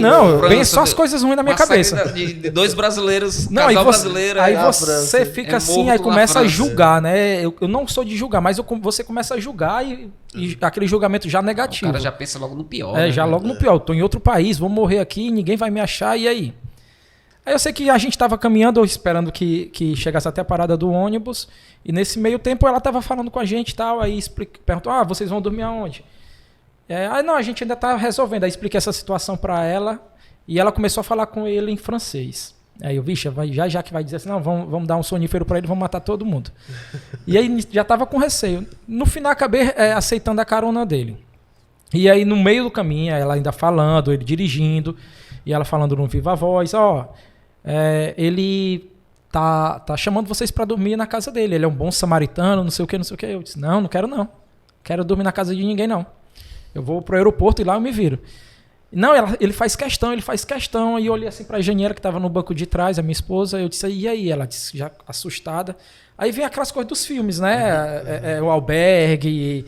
vem só as coisas ruins na minha cabeça. De 2 brasileiros, não, casal você, brasileiro... Aí você fica assim, aí começa a julgar, né? Eu não sou de julgar, mas você começa a julgar e aquele julgamento já negativo. O cara já pensa logo no pior. Já logo no pior. Eu tô em outro país, vou morrer aqui, ninguém vai me achar, e aí? Aí eu sei que a gente estava caminhando, esperando que chegasse até a parada do ônibus, e nesse meio tempo ela estava falando com a gente e tal, aí perguntou, vocês vão dormir aonde? Aí não, a gente ainda está resolvendo. Aí expliquei essa situação para ela, e ela começou a falar com ele em francês. Aí eu, vixe, já que vai dizer assim, não, vamos dar um sonífero para ele, vamos matar todo mundo. E aí já estava com receio. No final acabei aceitando a carona dele. E aí no meio do caminho, ela ainda falando, ele dirigindo, e ela falando no viva voz, ele tá chamando vocês para dormir na casa dele, ele é um bom samaritano, não sei o que. Eu disse, não quero não. Quero dormir na casa de ninguém não. Eu vou pro aeroporto e lá eu me viro. Não, ele faz questão. Aí eu olhei assim pra Janiela que tava no banco de trás, a minha esposa, eu disse, e aí? Ela disse, já assustada. Aí vem aquelas coisas dos filmes, né? O Albergue,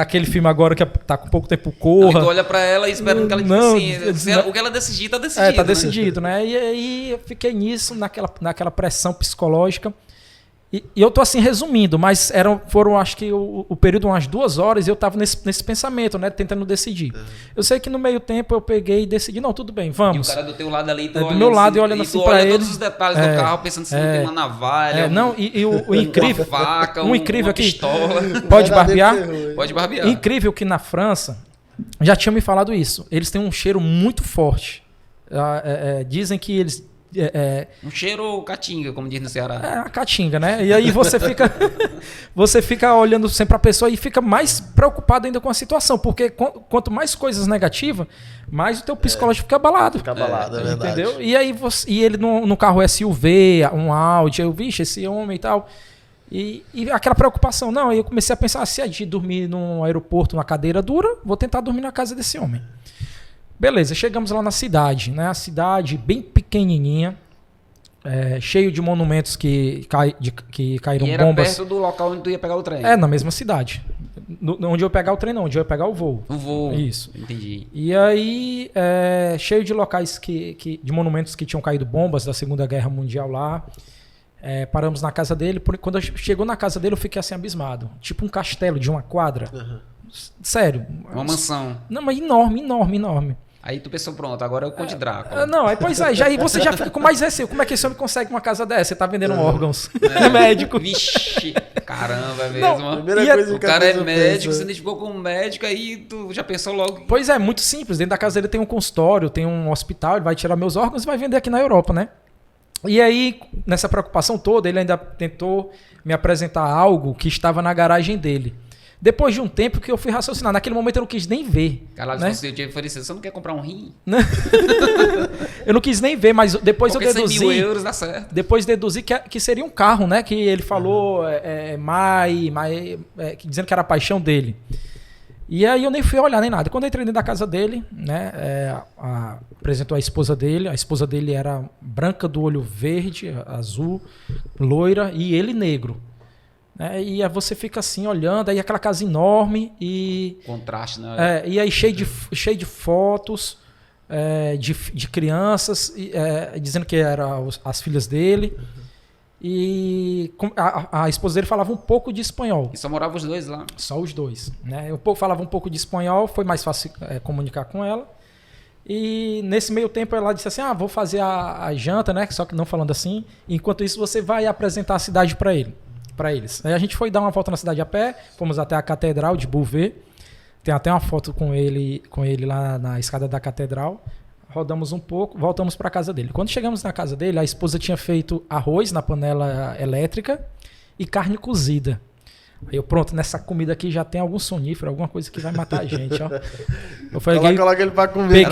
aquele filme agora que tá com pouco tempo, Corra. Aí tu olha pra ela e esperando que ela diga assim, o que ela decidir, tá decidido. Tá decidido, né? E aí eu fiquei nisso, naquela pressão psicológica. E eu tô assim resumindo, mas foram acho que o período umas 2 horas e eu tava nesse pensamento, né, tentando decidir. Eu sei que no meio tempo eu peguei e decidi, não, tudo bem, vamos. E o cara do teu lado ali, do meu lado, e olhando assim pra ele. Todos os detalhes do carro, pensando se não tem uma navalha, o incrível, uma faca, incrível uma aqui, pistola. Pode barbear? Pode barbear. Incrível que na França, já tinha me falado isso, eles têm um cheiro muito forte. Dizem que eles... um cheiro caatinga, como diz no Ceará. A caatinga, né? E aí você fica olhando sempre a pessoa e fica mais preocupado ainda com a situação, porque quanto mais coisas negativas, mais o teu psicológico fica abalado. Fica abalado, é verdade. Entendeu? E aí e ele no carro SUV, um Audi, eu, vixe, esse homem e tal. E aquela preocupação. Não, aí eu comecei a pensar, se é de dormir num aeroporto, numa cadeira dura, vou tentar dormir na casa desse homem. Beleza, chegamos lá na cidade, né? A cidade bem pequenininha, cheio de monumentos que caíram bombas. E era bombas. perto do local onde tu ia pegar o trem? Na mesma cidade. Onde eu ia pegar o trem não, onde eu ia pegar o voo. O voo. Isso. Entendi. E aí, cheio de locais de monumentos que tinham caído bombas da Segunda Guerra Mundial lá. Paramos na casa dele. Quando chegou na casa dele, eu fiquei assim abismado. Tipo um castelo de uma quadra. Uhum. Sério. Uma mansão. Não, mas enorme. Aí tu pensou, pronto, agora é o Conde Drácula. Aí você já fica com mais receio. Como é que esse homem consegue uma casa dessa? Você tá vendendo órgãos. Médico. Vixe, caramba, é mesmo. Não, o cara é médico, você identificou como médico, aí tu já pensou logo. Pois é, muito simples. Dentro da casa dele tem um consultório, tem um hospital, ele vai tirar meus órgãos e vai vender aqui na Europa, né? E aí, nessa preocupação toda, ele ainda tentou me apresentar algo que estava na garagem dele. Depois de um tempo que eu fui raciocinar, naquele momento eu não quis nem ver. Caralho, né? Se eu te oferecer, você não quer comprar um rim? Eu não quis nem ver, mas depois porque eu deduzi... 100 mil euros dá certo. Depois deduzi que seria um carro, né? Que ele falou, dizendo que era a paixão dele. E aí eu nem fui olhar nem nada. Quando eu entrei dentro da casa dele, né? Apresentou a esposa dele era branca do olho verde, azul, loira, e ele negro. E aí você fica assim olhando, aí aquela casa enorme e... Contraste, né? E aí cheio de fotos de crianças, dizendo que eram as filhas dele. E a esposa dele falava um pouco de espanhol. E só moravam os dois lá? Só os dois. Né? Eu falava um pouco de espanhol, foi mais fácil comunicar com ela. E nesse meio tempo ela disse assim, vou fazer a janta, né? Só que não falando assim. Enquanto isso você vai apresentar a cidade para eles. Aí a gente foi dar uma volta na cidade a pé, fomos até a Catedral de Beauvais. Tem até uma foto com ele lá na escada da Catedral. Rodamos um pouco, voltamos para a casa dele. Quando chegamos na casa dele, a esposa tinha feito arroz na panela elétrica e carne cozida. Aí eu, pronto, nessa comida aqui já tem algum sonífero, alguma coisa que vai matar a gente, ó. Eu falei, coloca ele pra comer.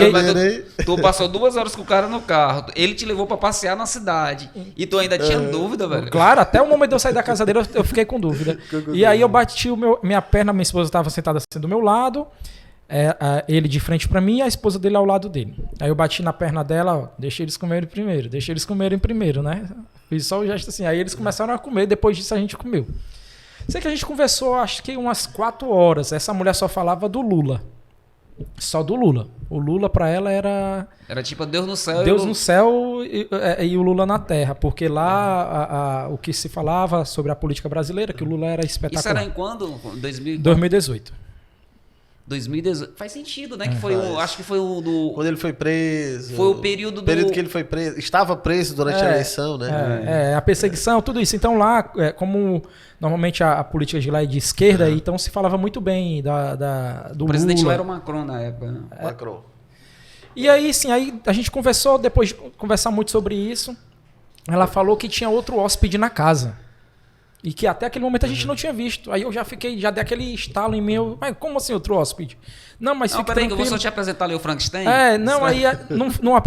Tu passou 2 horas com o cara no carro, ele te levou pra passear na cidade e tu ainda tinha dúvida, velho? Claro, até o momento de eu sair da casa dele eu fiquei com dúvida. E aí eu bati minha perna, minha esposa estava sentada assim do meu lado, ele de frente pra mim e a esposa dele ao lado dele. Aí eu bati na perna dela, ó, deixa eles comerem primeiro, né? Fiz só o gesto assim, aí eles começaram a comer, depois disso a gente comeu. Sei que a gente conversou, acho que umas 4 horas. Essa mulher só falava do Lula. Só do Lula. O Lula pra ela era... Era tipo Deus no céu. Deus no céu e o Lula na terra. Porque lá o que se falava sobre a política brasileira, que o Lula era espetacular. Isso era em quando? 2018. 2018. Faz sentido, né? Que foi Faz. acho que foi o do... Quando ele foi preso. Foi o período do... período que ele foi preso. Estava preso durante a eleição, né? A perseguição, tudo isso. Então lá, como normalmente a política de lá é de esquerda, então se falava muito bem do O presidente Lula. lá era o Macron na época, né? Macron. E aí, sim, aí a gente conversou, depois de conversar muito sobre isso, ela falou que tinha outro hóspede na casa. E que até aquele momento a gente não tinha visto. Aí eu já dei aquele estalo em mim. Mas como assim outro hóspede? Não, mas Não, fica peraí, que eu vou tranquilo. só te apresentar ali o Frankenstein. Não, aí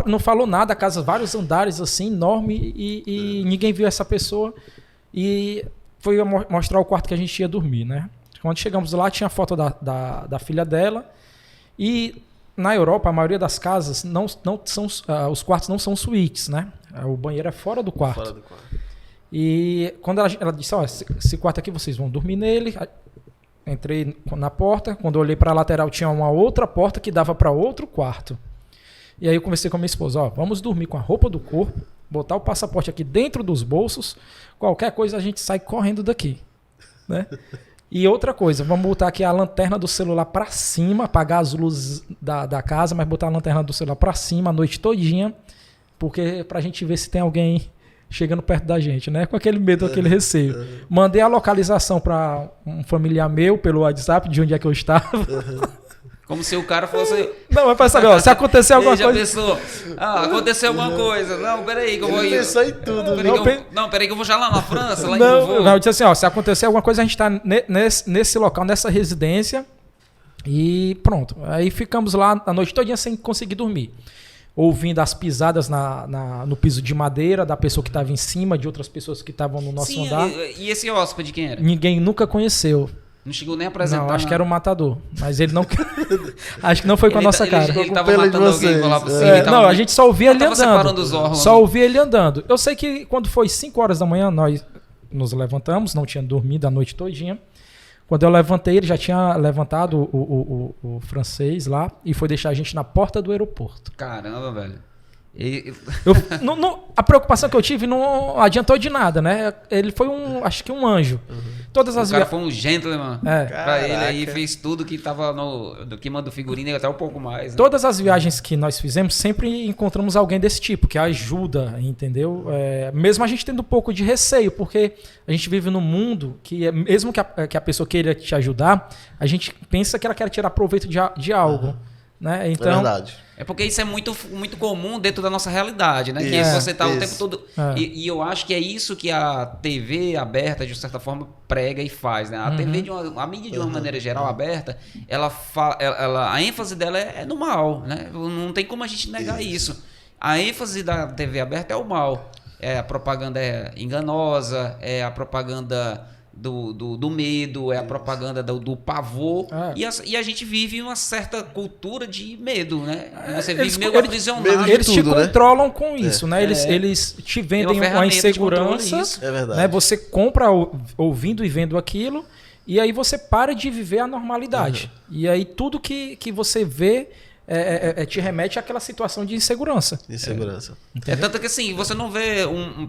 não falou nada, a casa, vários andares assim, enorme, e ninguém viu essa pessoa. E foi mostrar o quarto que a gente ia dormir, né? Quando chegamos lá, tinha a foto da filha dela. E na Europa, a maioria das casas, não são, os quartos não são suítes, né? O banheiro é fora do quarto. Fora do quarto. E quando ela disse, ó, esse quarto aqui vocês vão dormir nele. Entrei na porta, quando eu olhei para a lateral tinha uma outra porta que dava para outro quarto. E aí eu conversei com a minha esposa, ó, vamos dormir com a roupa do corpo, botar o passaporte aqui dentro dos bolsos, qualquer coisa a gente sai correndo daqui, né? E outra coisa, vamos botar aqui a lanterna do celular para cima, apagar as luzes da casa, mas botar a lanterna do celular para cima a noite todinha, porque pra gente ver se tem alguém chegando perto da gente, né? Com aquele medo, aquele receio. Mandei a localização para um familiar meu pelo WhatsApp de onde é que eu estava. Como se o cara fosse... Não, mas para saber, ó, se acontecer alguma Ele já coisa... pensou, aconteceu alguma coisa. Não, peraí que eu vou... Ele pensou em tudo. Peraí que eu vou já lá na França, lá em Não, Beauvau. eu disse assim, ó, se acontecer alguma coisa, a gente tá nesse local, nessa residência e pronto. Aí ficamos lá a noite todinha sem conseguir dormir. Ouvindo as pisadas no piso de madeira da pessoa que estava em cima, de outras pessoas que estavam no nosso Sim, andar. e esse hóspede quem era? Ninguém nunca conheceu. Não chegou nem a apresentar. Não, acho que era um matador. Mas ele não... acho que não foi com a nossa cara. Ele Com tava pena de matando alguém vocês. lá por cima. É, ele tava não, a gente só ouvia ele tava separando andando. os órgãos. Só ouvia ele andando. Eu sei que quando foi 5 horas da manhã, nós nos levantamos, não tinha dormido a noite todinha. Quando eu levantei, ele já tinha levantado o francês lá e foi deixar a gente na porta do aeroporto. Caramba, velho. A preocupação que eu tive não adiantou de nada, né? Ele foi acho que um anjo. Todas as O cara foi um gentleman. É. Pra ele aí, fez tudo que tava do que manda figurino e até um pouco mais. Né? Todas as viagens que nós fizemos, sempre encontramos alguém desse tipo, que ajuda, entendeu? Mesmo a gente tendo um pouco de receio, porque a gente vive num mundo que, mesmo que a pessoa queira te ajudar, a gente pensa que ela quer tirar proveito de algo. Né? Então, é verdade. É porque isso é muito, muito comum dentro da nossa realidade, né? Que Isso, você tá o isso. tempo todo... É. E eu acho que é isso que a TV aberta, de certa forma, prega e faz, né? A TV, a mídia de uma maneira geral aberta, a ênfase dela é no mal, né? Não tem como a gente negar isso. A ênfase da TV aberta é o mal. A propaganda é enganosa, é a propaganda... Do medo, é a propaganda do pavor. E a gente vive uma certa cultura de medo, né? Você vive meio aprisionado. medo de eles te tudo, né? controlam com isso, né? Eles te vendem uma insegurança. É verdade. Né? Você compra ouvindo e vendo aquilo, e aí você para de viver a normalidade. E aí tudo que você vê te remete àquela situação de insegurança. Insegurança. É tanto que assim, você não vê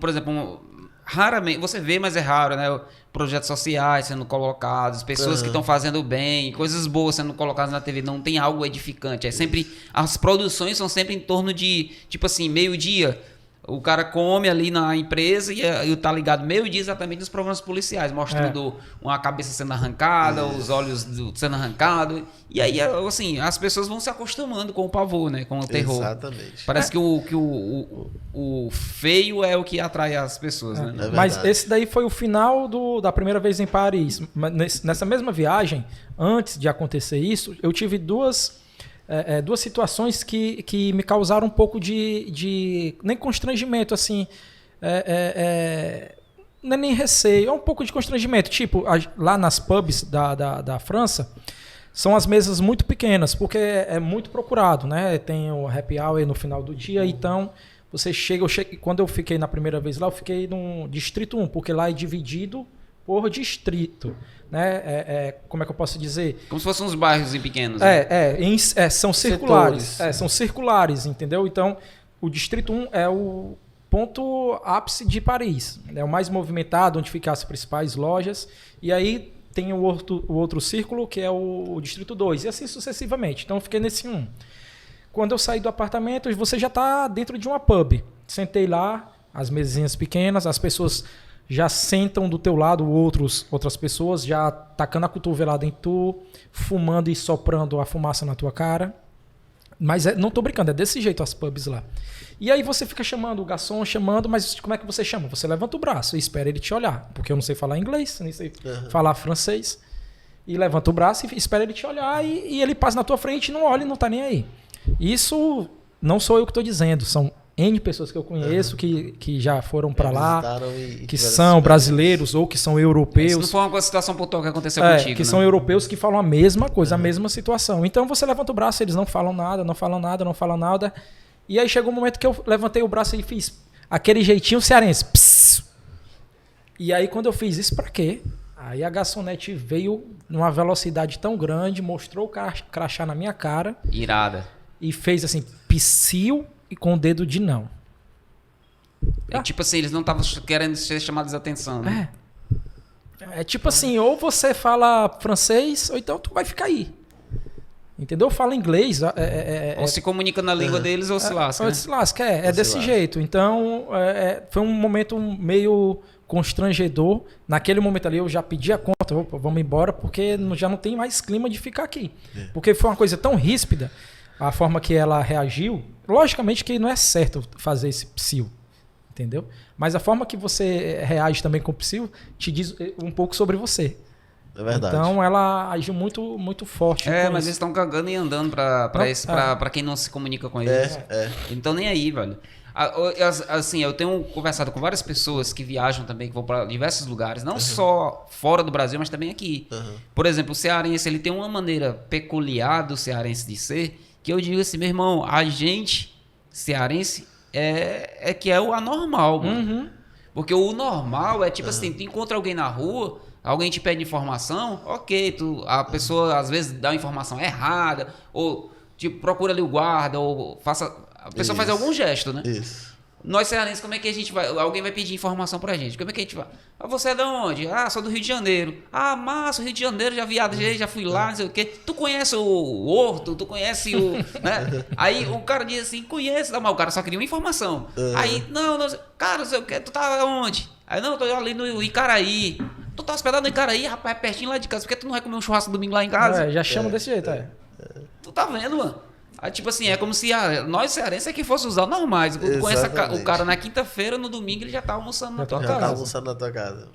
por exemplo, raramente, você vê, mas é raro, né? Projetos sociais sendo colocados, pessoas que estão fazendo bem, coisas boas sendo colocadas na TV, não tem algo edificante. É sempre, as produções são sempre em torno de, tipo assim, meio-dia. O cara come ali na empresa e tá ligado meio-dia exatamente nos programas policiais, mostrando uma cabeça sendo arrancada, os olhos sendo arrancados. E aí, assim, as pessoas vão se acostumando com o pavor, né? Com o terror. Exatamente. Parece que o feio é o que atrai as pessoas, né? Mas esse daí foi o final da primeira vez em Paris. Nessa mesma viagem, antes de acontecer isso, eu tive duas situações que me causaram um pouco de nem constrangimento, assim, não é nem receio, é um pouco de constrangimento. Tipo, lá nas pubs da França, são as mesas muito pequenas, porque é muito procurado, né? Tem o happy hour no final do dia, então você chega... Quando eu fiquei na primeira vez lá, eu fiquei no Distrito 1, porque lá é dividido por distrito. Né? Como é que eu posso dizer? Como se fossem uns bairros pequenos. Né? São circulares. Setores. São circulares, entendeu? Então, o Distrito 1 é o ponto ápice de Paris. É o mais movimentado, onde ficam as principais lojas. E aí tem o outro círculo, que é o Distrito 2. E assim sucessivamente. Então, eu fiquei nesse 1. Quando eu saí do apartamento, você já está dentro de uma pub. Sentei lá, as mesinhas pequenas, as pessoas já sentam do teu lado, outras pessoas já tacando a cotovelada em tu, fumando e soprando a fumaça na tua cara. Mas não tô brincando, é desse jeito as pubs lá. E aí você fica chamando o garçom, mas como é que você chama? Você levanta o braço e espera ele te olhar, porque eu não sei falar inglês, nem sei falar francês. E levanta o braço e espera ele te olhar e ele passa na tua frente, não olha e não tá nem aí. Isso não sou eu que estou dizendo, são N pessoas que eu conheço que já foram para lá, que são brasileiros ou que são europeus. Isso não foi uma situação pontual que aconteceu contigo, que né? são europeus que falam a mesma coisa, a mesma situação. Então você levanta o braço, eles não falam nada, não falam nada, não falam nada. E aí chegou um momento que eu levantei o braço e fiz aquele jeitinho cearense. Psss. E aí quando eu fiz isso, para quê? Aí a garçonete veio numa velocidade tão grande, mostrou o crachá na minha cara. Irada. E fez assim, psiu e com o dedo de não. É tipo assim, eles não estavam querendo ser chamados de atenção, né? É tipo assim, ou você fala francês, ou então tu vai ficar aí. Entendeu? Fala inglês. Ou se comunica na língua deles ou se lasca. Ou se lasca, é desse jeito. Então, foi um momento meio constrangedor. Naquele momento ali eu já pedi a conta, opa, vamos embora, porque já não tem mais clima de ficar aqui. Porque foi uma coisa tão ríspida, a forma que ela reagiu. Logicamente que não é certo fazer esse psiu, entendeu? Mas a forma que você reage também com o psiu te diz um pouco sobre você. É verdade. Então ela agiu muito, muito forte. Mas eles estão cagando e andando pra quem não se comunica com eles. Então nem aí, velho. Assim, eu tenho conversado com várias pessoas que viajam também, que vão para diversos lugares, não só fora do Brasil, mas também aqui. Por exemplo, o cearense, ele tem uma maneira peculiar do cearense de ser, que eu digo assim, meu irmão, a gente cearense que é o anormal, mano. Porque o normal é tipo assim, tu encontra alguém na rua, alguém te pede informação, ok, a pessoa às vezes dá uma informação errada, ou tipo, procura ali o guarda, ou a pessoa faz algum gesto, né? Isso. Nós cearenses, como é que a gente vai? Alguém vai pedir informação pra gente. Como é que a gente vai? Você é de onde? Sou do Rio de Janeiro. Massa, Rio de Janeiro, já viajei, já fui lá, não sei o quê. Tu conhece o Horto? Tu conhece o... né? Aí o cara diz assim, conheço. Mas o cara só queria uma informação. Aí, não, cara, não sei o quê. Tu tá onde? Aí, não, eu tô ali no Icaraí. Tu tá hospedado no Icaraí, rapaz, é pertinho lá de casa. Por que tu não vai comer um churrasco domingo lá em casa? Já chama desse jeito, Tu tá vendo, mano? Aí, tipo assim, é como se nós cearenses é que fosse usar normais. Tu conhece o cara na quinta-feira, no domingo ele já tá almoçando na tua casa. Já tá almoçando na tua casa.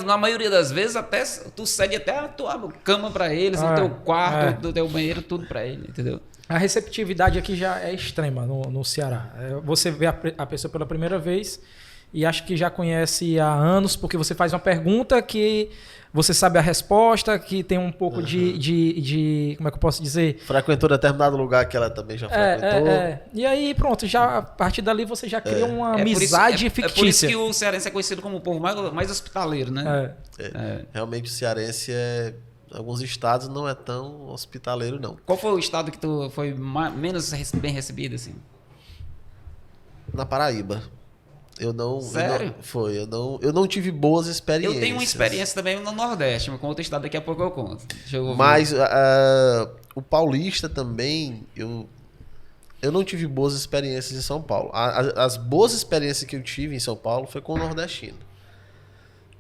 Na maioria das vezes, até tu cede até a tua cama pra eles, o teu quarto, do teu banheiro, tudo pra ele, entendeu? A receptividade aqui já é extrema no Ceará. Você vê a pessoa pela primeira vez e acha que já conhece há anos, porque você faz uma pergunta que você sabe a resposta, que tem um pouco de como é que eu posso dizer? Frequentou determinado lugar que ela também já frequentou. E aí, pronto, já, a partir dali você já cria uma amizade fictícia. É por isso que o cearense é conhecido como o povo mais hospitaleiro, né? Realmente o cearense alguns estados não é tão hospitaleiro, não. Qual foi o estado que tu foi menos bem recebido, assim? Na Paraíba. Sério? Eu não tive boas experiências. Eu tenho uma experiência também no Nordeste, mas com outro estado daqui a pouco eu conto. Mas o paulista também, eu não tive boas experiências em São Paulo. As boas experiências que eu tive em São Paulo foi com o nordestino.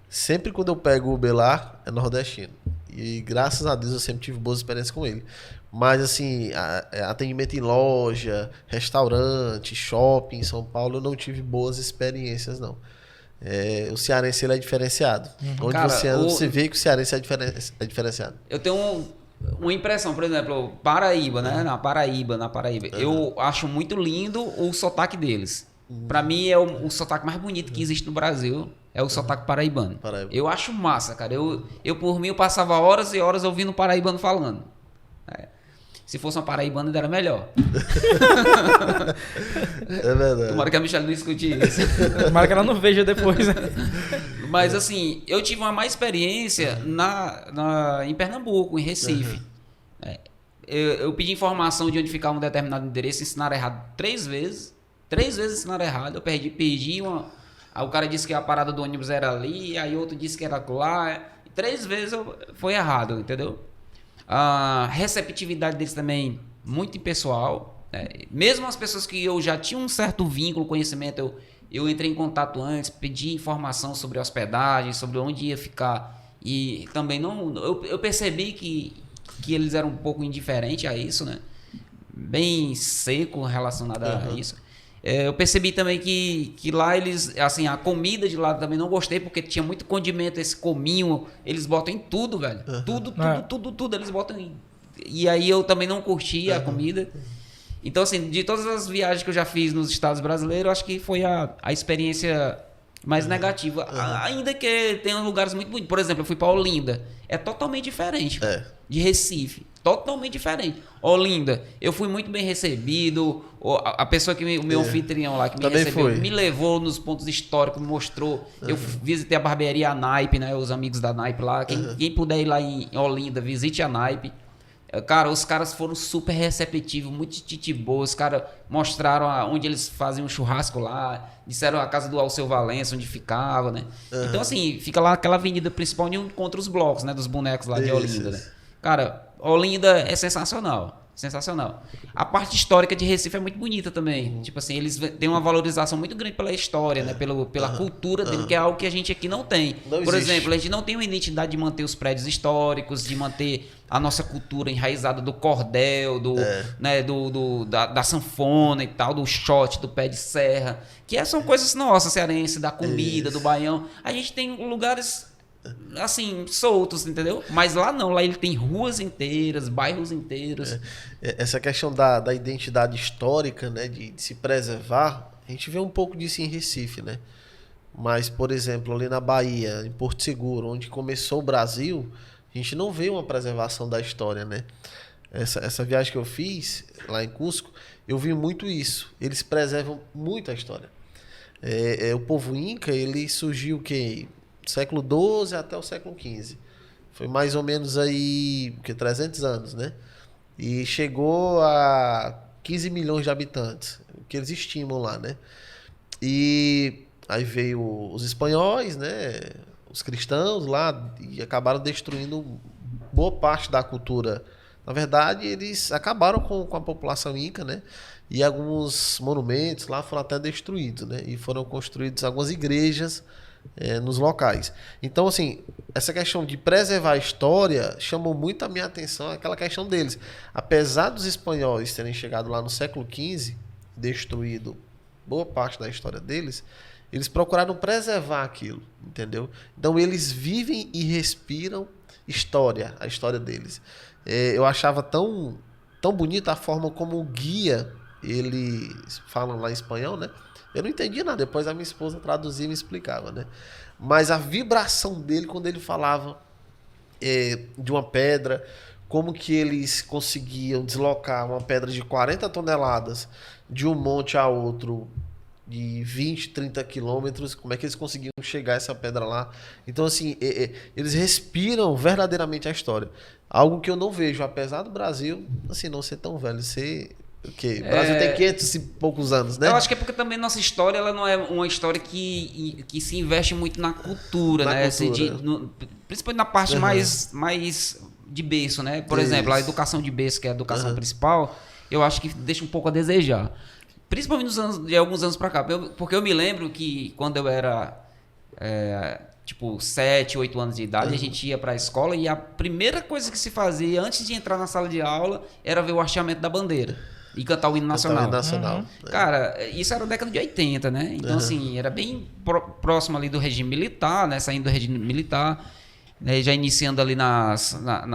Sempre quando eu pego o Uber lá, é nordestino. E graças a Deus eu sempre tive boas experiências com ele. Mas assim, atendimento em loja, restaurante, shopping em São Paulo, eu não tive boas experiências, não. O cearense ele é diferenciado. Onde cara, você anda, você vê que o cearense é diferenciado. Eu tenho uma impressão, por exemplo, Paraíba, né? Na Paraíba. Eu acho muito lindo o sotaque deles. Pra mim é o sotaque mais bonito que existe no Brasil. É o sotaque paraibano. Eu acho massa, cara. Eu por mim, eu passava horas e horas ouvindo o paraibano falando. Se fosse uma paraibana, ainda era melhor. É verdade. Tomara que a Michelle não escute isso. Tomara que ela não veja depois, né? Mas assim, eu tive uma má experiência em Pernambuco, em Recife. Eu pedi informação de onde ficava um determinado endereço, ensinaram errado 3 vezes. 3 vezes ensinaram errado. Eu perdi uma. Aí o cara disse que a parada do ônibus era ali, aí outro disse que era lá. 3 vezes foi errado, entendeu? A receptividade deles também muito impessoal. Mesmo as pessoas que eu já tinha um certo vínculo, conhecimento, eu entrei em contato antes, pedi informação sobre hospedagem, sobre onde ia ficar. E também eu percebi que eles eram um pouco indiferentes a isso, né? Bem seco relacionado a isso. Eu percebi também que lá eles, assim, a comida de lá também não gostei, porque tinha muito condimento, esse cominho, eles botam em tudo, velho. Tudo, eles botam em... E aí eu também não curti a comida. Então, assim, de todas as viagens que eu já fiz nos estados brasileiros, acho que foi a experiência mais negativa. Ainda que tenha lugares muito bonitos. Por exemplo, eu fui para Olinda. É totalmente diferente de Recife. Totalmente diferente. Olinda, eu fui muito bem recebido. A pessoa o meu anfitrião lá que me também recebeu, me levou nos pontos históricos, me mostrou. Eu visitei a barbearia Naipe, né? Os amigos da Naipe lá. Quem puder ir lá em Olinda, visite a Naipe. Cara, os caras foram super receptivos, muito titiboas. Os caras mostraram onde eles faziam um churrasco lá. Disseram a casa do Alceu Valença, onde ficava, né? Então, assim, fica lá aquela avenida principal onde encontra os blocos, né? Dos bonecos lá de Olinda, né? Cara, Olinda é sensacional. Sensacional. A parte histórica de Recife é muito bonita também. Tipo assim, eles têm uma valorização muito grande pela história, né? Pela cultura dele, que é algo que a gente aqui não tem. Por exemplo, a gente não tem uma identidade de manter os prédios históricos, de manter a nossa cultura enraizada do cordel, né? da sanfona e tal, do shot, do pé de serra. Que são coisas nossas, cearense, da comida, do baião. A gente tem lugares... assim, soltos, entendeu? Mas lá não, lá ele tem ruas inteiras, bairros inteiros. Essa questão da identidade histórica, né, de se preservar, a gente vê um pouco disso em Recife, né? Mas, por exemplo, ali na Bahia, em Porto Seguro, onde começou o Brasil, a gente não vê uma preservação da história, né? Essa viagem que eu fiz lá em Cusco, eu vi muito isso. Eles preservam muito a história. O povo Inca, ele surgiu o quê? Século XII até o século XV. Foi mais ou menos aí 300 anos, né? E chegou a 15 milhões de habitantes, que eles estimam lá, né? E aí veio os espanhóis, né? Os cristãos lá, e acabaram destruindo boa parte da cultura. Na verdade, eles acabaram com a população inca, né? E alguns monumentos lá foram até destruídos, né? E foram construídas algumas igrejas nos locais. Então, assim, essa questão de preservar a história chamou muito a minha atenção, aquela questão deles. Apesar dos espanhóis terem chegado lá no século XV, destruído boa parte da história deles, eles procuraram preservar aquilo, entendeu? Então, eles vivem e respiram a história deles. Eu achava tão bonita a forma como o guia, eles falam lá em espanhol, né? Eu não entendia nada, depois a minha esposa traduzia e me explicava, né? Mas a vibração dele quando ele falava de uma pedra, como que eles conseguiam deslocar uma pedra de 40 toneladas de um monte a outro de 20, 30 quilômetros, como é que eles conseguiam chegar a essa pedra lá. Então, assim, eles respiram verdadeiramente a história. Algo que eu não vejo, apesar do Brasil, assim, não ser tão velho, ser... Okay. O Brasil tem 500 e poucos anos, né? Eu acho que é porque também nossa história ela não é uma história que se investe muito na cultura, né? Principalmente na parte mais de berço, né? Por exemplo, a educação de berço, que é a educação principal, eu acho que deixa um pouco a desejar. Principalmente de alguns anos pra cá. Porque eu me lembro que quando eu era... tipo, 7, 8 anos de idade, a gente ia pra escola e a primeira coisa que se fazia antes de entrar na sala de aula era ver o hasteamento da bandeira e cantar o hino nacional. Cara, isso era a década de 80, né? Então, assim, era bem próximo ali do regime militar, né? Saindo do regime militar, né? Já iniciando ali na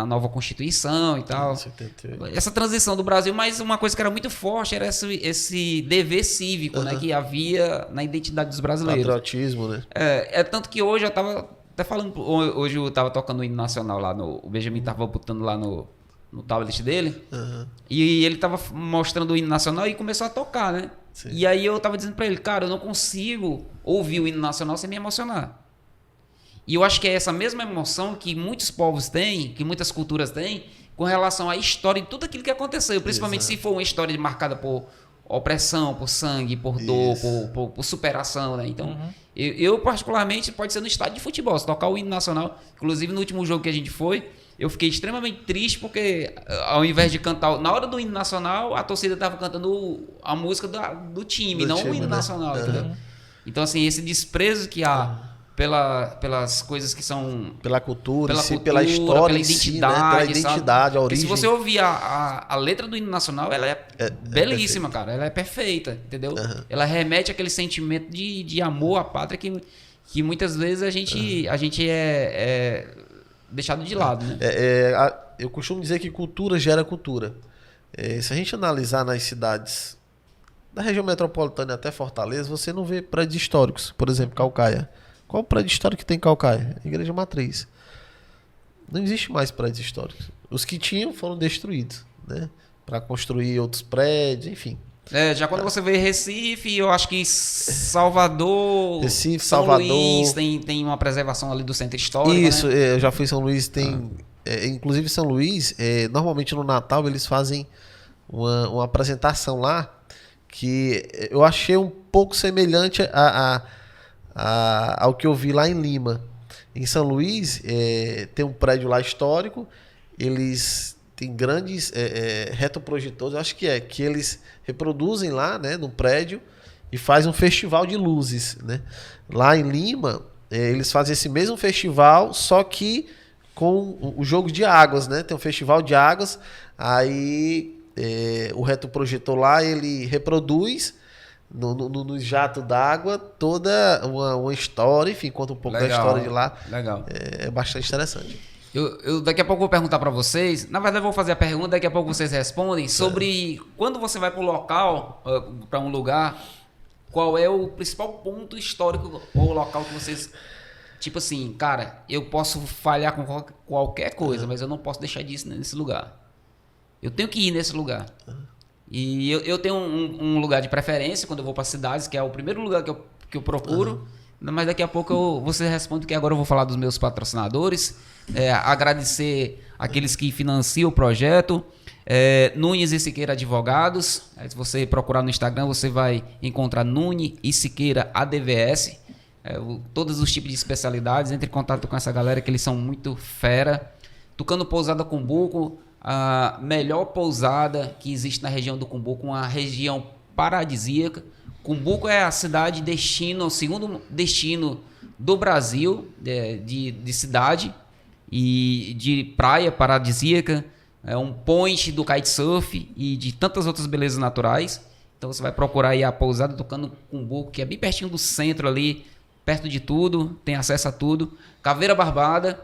nova Constituição e tal. 78. Essa transição do Brasil, mas uma coisa que era muito forte era esse dever cívico, né? Que havia na identidade dos brasileiros. Patriotismo, né? Tanto que hoje eu tava até falando, hoje eu tava tocando o hino nacional lá o Benjamin tava botando lá no tablet dele. Aham. E ele tava mostrando o hino nacional e começou a tocar, né? Sim. E aí eu tava dizendo pra ele, cara, eu não consigo ouvir o hino nacional sem me emocionar. E eu acho que é essa mesma emoção que muitos povos têm, que muitas culturas têm, com relação à história e tudo aquilo que aconteceu. Principalmente se for uma história marcada por opressão, por sangue, por dor, por superação, né? Então, eu particularmente, pode ser no estádio de futebol, se tocar o hino nacional. Inclusive, no último jogo que a gente foi, eu fiquei extremamente triste porque, ao invés de cantar... Na hora do hino nacional, a torcida estava cantando a música do time, não o hino nacional, entendeu? Então, assim, esse desprezo que há pelas coisas que são... Pela cultura, pela história, pela em si, identidade, né? Pela identidade, a Porque origem. se você ouvir a letra do hino nacional, ela é belíssima, cara. Ela é perfeita, entendeu? Ela remete àquele sentimento de amor à pátria que muitas vezes a gente é deixado de lado, né? Eu costumo dizer que cultura gera cultura. Se a gente analisar nas cidades da região metropolitana até Fortaleza, você não vê prédios históricos. Por exemplo, Caucaia. Qual o prédio histórico que tem em Caucaia? Igreja Matriz. Não existe mais prédios históricos. Os que tinham foram destruídos, né? Para construir outros prédios, enfim. Já quando você vê Recife, eu acho que Salvador, Recife, São Salvador. Luís tem uma preservação ali do centro histórico, Isso, né? eu já fui em São Luís, tem... inclusive São Luís, normalmente no Natal eles fazem uma apresentação lá que eu achei um pouco semelhante ao que eu vi lá em Lima. Em São Luís, tem um prédio lá histórico, eles têm grandes retroprojetores, eu acho que eles reproduzem lá, né, no prédio e fazem um festival de luzes, né? Lá em Lima, eles fazem esse mesmo festival, só que com o jogo de águas, né? Tem um festival de águas, aí o retroprojetor lá, ele reproduz no jato d'água toda uma história, enfim, conta um pouco da história de lá. Legal. É bastante interessante. Eu daqui a pouco vou perguntar para vocês, na verdade eu vou fazer a pergunta, daqui a pouco vocês respondem, sobre quando você vai para o local, para um lugar, qual é o principal ponto histórico ou local que vocês... Tipo assim, cara, eu posso falhar com qualquer coisa, mas eu não posso deixar disso nesse lugar. Eu tenho que ir nesse lugar. E eu tenho um lugar de preferência quando eu vou para cidades, que é o primeiro lugar que eu procuro. Mas daqui a pouco você responde, que agora eu vou falar dos meus patrocinadores. Agradecer aqueles que financiam o projeto. Nunes e Siqueira Advogados. Se você procurar no Instagram, você vai encontrar Nunes e Siqueira ADVS. Todos os tipos de especialidades. Entre em contato com essa galera, que eles são muito fera. Tucano Pousada Cumbuco, a melhor pousada que existe na região do Cumbuco, uma região paradisíaca. Cumbuco é a cidade destino, o segundo destino do Brasil, de cidade e de praia paradisíaca. É um point do kitesurf e de tantas outras belezas naturais. Então você vai procurar aí a pousada Tucano Cumbuco, que é bem pertinho do centro ali, perto de tudo, tem acesso a tudo. Caveira Barbada,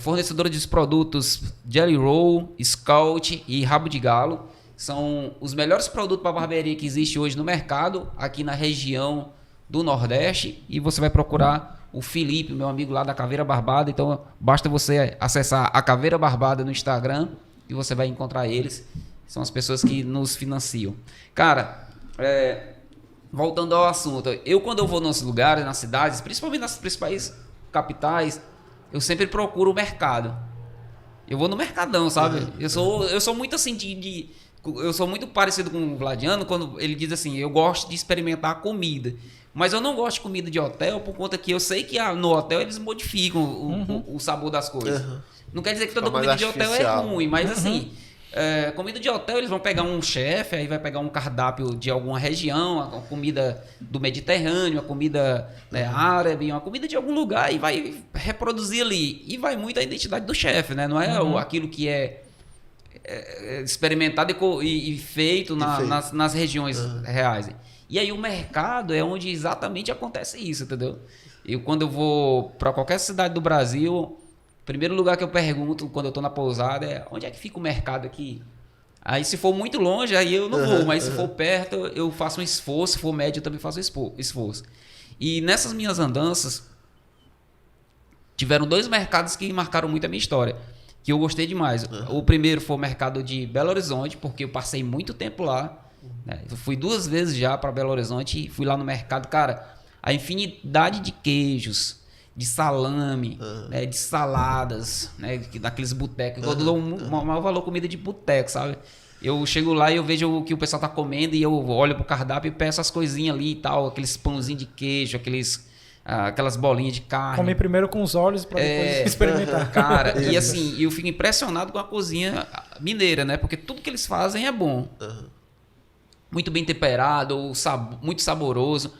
fornecedora de produtos Jelly Roll, Scout e Rabo de Galo. São os melhores produtos para barbearia que existe hoje no mercado, aqui na região do Nordeste. E você vai procurar o Felipe, meu amigo lá da Caveira Barbada. Então basta você acessar a Caveira Barbada no Instagram e você vai encontrar eles. São as pessoas que nos financiam. Cara, voltando ao assunto, quando eu vou nos lugares, nas cidades, principalmente nas principais capitais, eu sempre procuro o mercado. Eu vou no mercadão, sabe? Eu sou muito assim eu sou muito parecido com o Vladiano quando ele diz assim, eu gosto de experimentar a comida. Mas eu não gosto de comida de hotel por conta que eu sei que no hotel eles modificam o sabor das coisas. Não quer dizer que toda comida de hotel é ruim, mas assim... comida de hotel, eles vão pegar um chefe, aí vai pegar um cardápio de alguma região, a comida do Mediterrâneo, a comida árabe, uma comida de algum lugar, e vai reproduzir ali. E vai muito a identidade do chefe, né? Não é aquilo que é experimentado e feito nas regiões reais. E aí o mercado é onde exatamente acontece isso, entendeu? Quando eu vou para qualquer cidade do Brasil... Primeiro lugar que eu pergunto quando eu tô na pousada é onde é que fica o mercado aqui? Aí se for muito longe, aí eu não vou, mas se for perto, eu faço um esforço, se for médio, eu também faço esforço. E nessas minhas andanças, tiveram 2 mercados que marcaram muito a minha história. que eu gostei demais. O primeiro foi o mercado de Belo Horizonte, porque eu passei muito tempo lá. Né? Eu fui 2 vezes já para Belo Horizonte e fui lá no mercado. Cara, a infinidade de queijos, de salame, né, de saladas, né, daqueles botecos. Eu dou um maior valor comida de boteco, sabe? Eu chego lá e eu vejo o que o pessoal tá comendo e eu olho pro cardápio e peço as coisinhas ali e tal, aqueles pãozinhos de queijo, aquelas bolinhas de carne. Comer primeiro com os olhos para depois experimentar. Cara, e assim, eu fico impressionado com a cozinha mineira, né? Porque tudo que eles fazem é bom. Muito bem temperado, muito saboroso,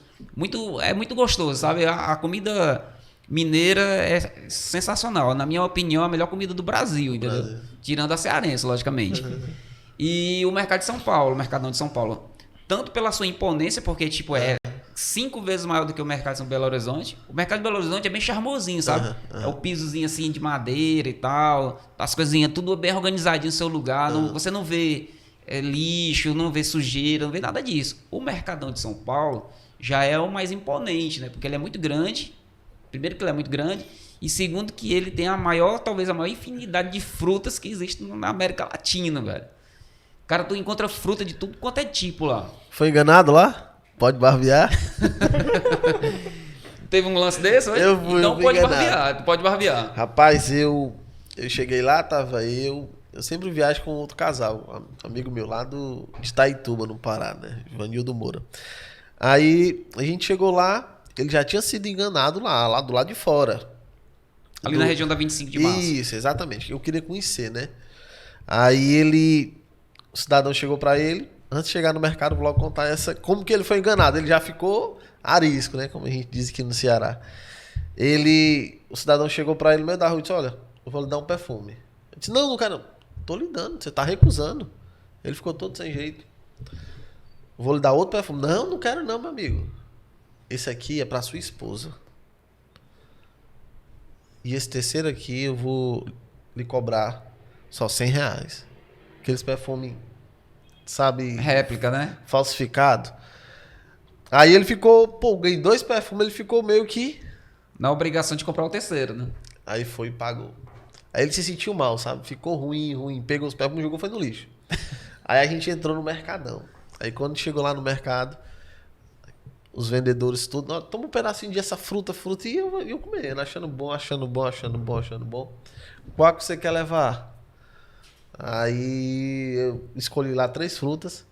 é muito gostoso, sabe? A comida mineira é sensacional. Na minha opinião, a melhor comida do Brasil, entendeu? Tirando a cearense, logicamente. E o mercado de São Paulo, o Mercadão de São Paulo, tanto pela sua imponência, porque tipo é 5 vezes maior do que o mercado de Belo Horizonte. O mercado de Belo Horizonte é bem charmosinho, sabe? É o pisozinho assim de madeira e tal, as coisinhas tudo bem organizadinho no seu lugar, você não vê lixo, não vê sujeira, não vê nada disso. O Mercadão de São Paulo já é o mais imponente, né? Porque ele é muito grande. Primeiro que ele é muito grande e segundo que ele tem talvez a maior infinidade de frutas que existe na América Latina, velho. Cara, tu encontra fruta de tudo quanto é tipo lá. Foi enganado lá? Pode barbear? Teve um lance desse? Eu fui, então fui pode enganado. barbear, pode barbear. Rapaz, eu cheguei lá, tava eu sempre viajo com outro casal, amigo meu lá de Itaituba, no Pará, né? Ivanildo Moura. Aí a gente chegou lá, ele já tinha sido enganado lá do lado de fora. Ali na região da 25 de março. Isso, exatamente. Eu queria conhecer, né? Aí o cidadão chegou pra ele, antes de chegar no mercado, vou logo contar como que ele foi enganado. Ele já ficou arisco, né? Como a gente diz aqui no Ceará. O cidadão chegou pra ele no meio da rua e disse, olha, eu vou lhe dar um perfume. Ele disse, não quero. Tô lhe dando, você tá recusando. Ele ficou todo sem jeito. Vou lhe dar outro perfume. Não quero não, meu amigo. Esse aqui é pra sua esposa. E esse terceiro aqui eu vou lhe cobrar só R$100. Aqueles perfumes, sabe? Réplica, né? Falsificado. Aí ele ficou, ganhei 2 perfumes, ele ficou meio que... Na obrigação de comprar o terceiro, né? Aí foi e pagou. Aí ele se sentiu mal, sabe? Ficou ruim. Pegou os perfumes e jogou, foi no lixo. Aí a gente entrou no Mercadão. Aí quando chegou lá no mercado, os vendedores tudo, toma um pedacinho dessa fruta, e eu comendo, achando bom. Qual que você quer levar? Aí eu escolhi lá 3 frutas,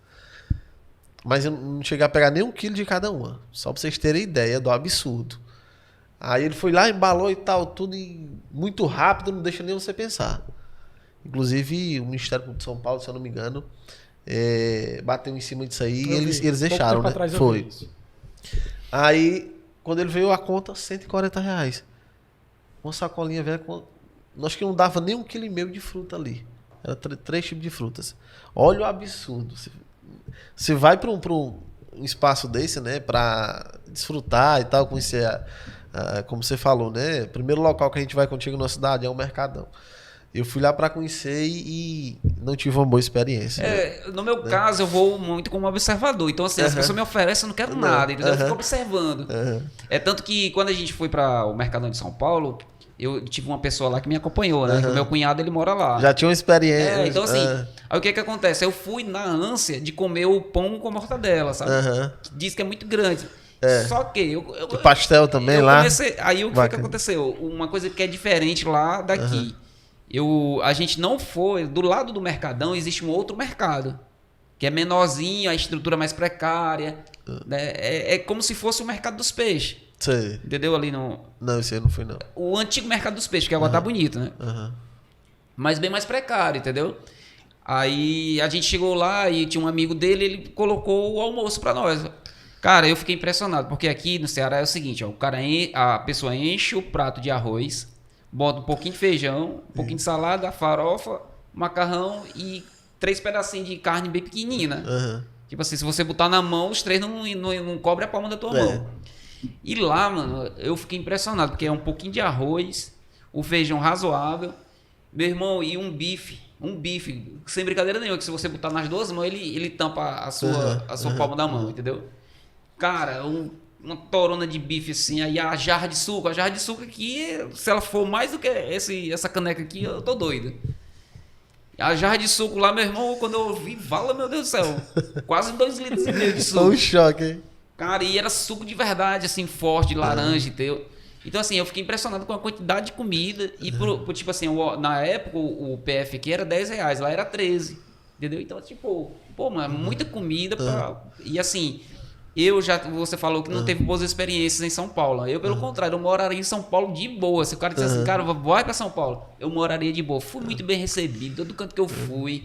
mas eu não cheguei a pegar nem 1 quilo de cada uma. Só pra vocês terem ideia do absurdo. Aí ele foi lá, embalou e tal, tudo muito rápido, não deixa nem você pensar. Inclusive, o Ministério Público de São Paulo, se eu não me engano, bateu em cima disso aí e eles deixaram, né? Foi. Aí, quando ele veio a conta, R$140. Uma sacolinha velha, acho que não dava nem 1,5 kg de fruta ali. Era 3 tipos de frutas. Olha o absurdo. Você vai para um espaço desse, né, para desfrutar e tal, conhecer, como você falou, né? O primeiro local que a gente vai contigo na cidade é o Mercadão. Eu fui lá para conhecer e não tive uma boa experiência. No meu caso, eu vou muito como observador. Então, assim, as pessoas me oferecem, eu não quero nada, entendeu? Eu fico observando. É tanto que quando a gente foi para o Mercadão de São Paulo, eu tive uma pessoa lá que me acompanhou, né? O meu cunhado, ele mora lá. Já tinha uma experiência. Então, assim, aí o que acontece? Eu fui na ânsia de comer o pão com a mortadela, sabe? Diz que é muito grande. Só que... O pastel também lá. Aí o que aconteceu? Uma coisa que é diferente lá daqui. A gente não foi... Do lado do Mercadão existe um outro mercado. Que é menorzinho, a estrutura mais precária. Né? É como se fosse o mercado dos peixes. Sei. Entendeu? Ali no... Não, esse aí não foi, não. O antigo mercado dos peixes, que agora tá bonito, né? Mas bem mais precário, entendeu? Aí a gente chegou lá e tinha um amigo dele, ele colocou o almoço pra nós. Cara, eu fiquei impressionado, porque aqui no Ceará é o seguinte, ó, a pessoa enche o prato de arroz, bota um pouquinho de feijão, um pouquinho de salada, farofa, macarrão e 3 pedacinhos de carne bem pequenina. Tipo assim, se você botar na mão, os 3 não cobre a palma da tua mão. E lá, mano, eu fiquei impressionado, porque é um pouquinho de arroz, o feijão razoável, meu irmão, e um bife, sem brincadeira nenhuma, que se você botar nas 2 mãos, ele tampa a sua palma da mão, entendeu? Cara, uma torona de bife assim, aí a jarra de suco aqui, se ela for mais do que essa caneca aqui, eu tô doido. A jarra de suco lá, meu irmão, quando eu vi, vala, meu Deus do céu, quase 2,5 litros de suco. Foi um choque, hein? Cara, e era suco de verdade, assim, forte, de laranja e tal. Então, assim, eu fiquei impressionado com a quantidade de comida. E, tipo assim, na época, o PF aqui era R$10, lá era 13. Entendeu? Então, tipo, pô, mano, muita comida pra... E, assim, você falou que não teve boas experiências em São Paulo. Eu, pelo contrário, eu moraria em São Paulo de boa. Se o cara dissesse assim, cara, vai pra São Paulo, eu moraria de boa. Fui muito bem recebido, todo canto que eu fui.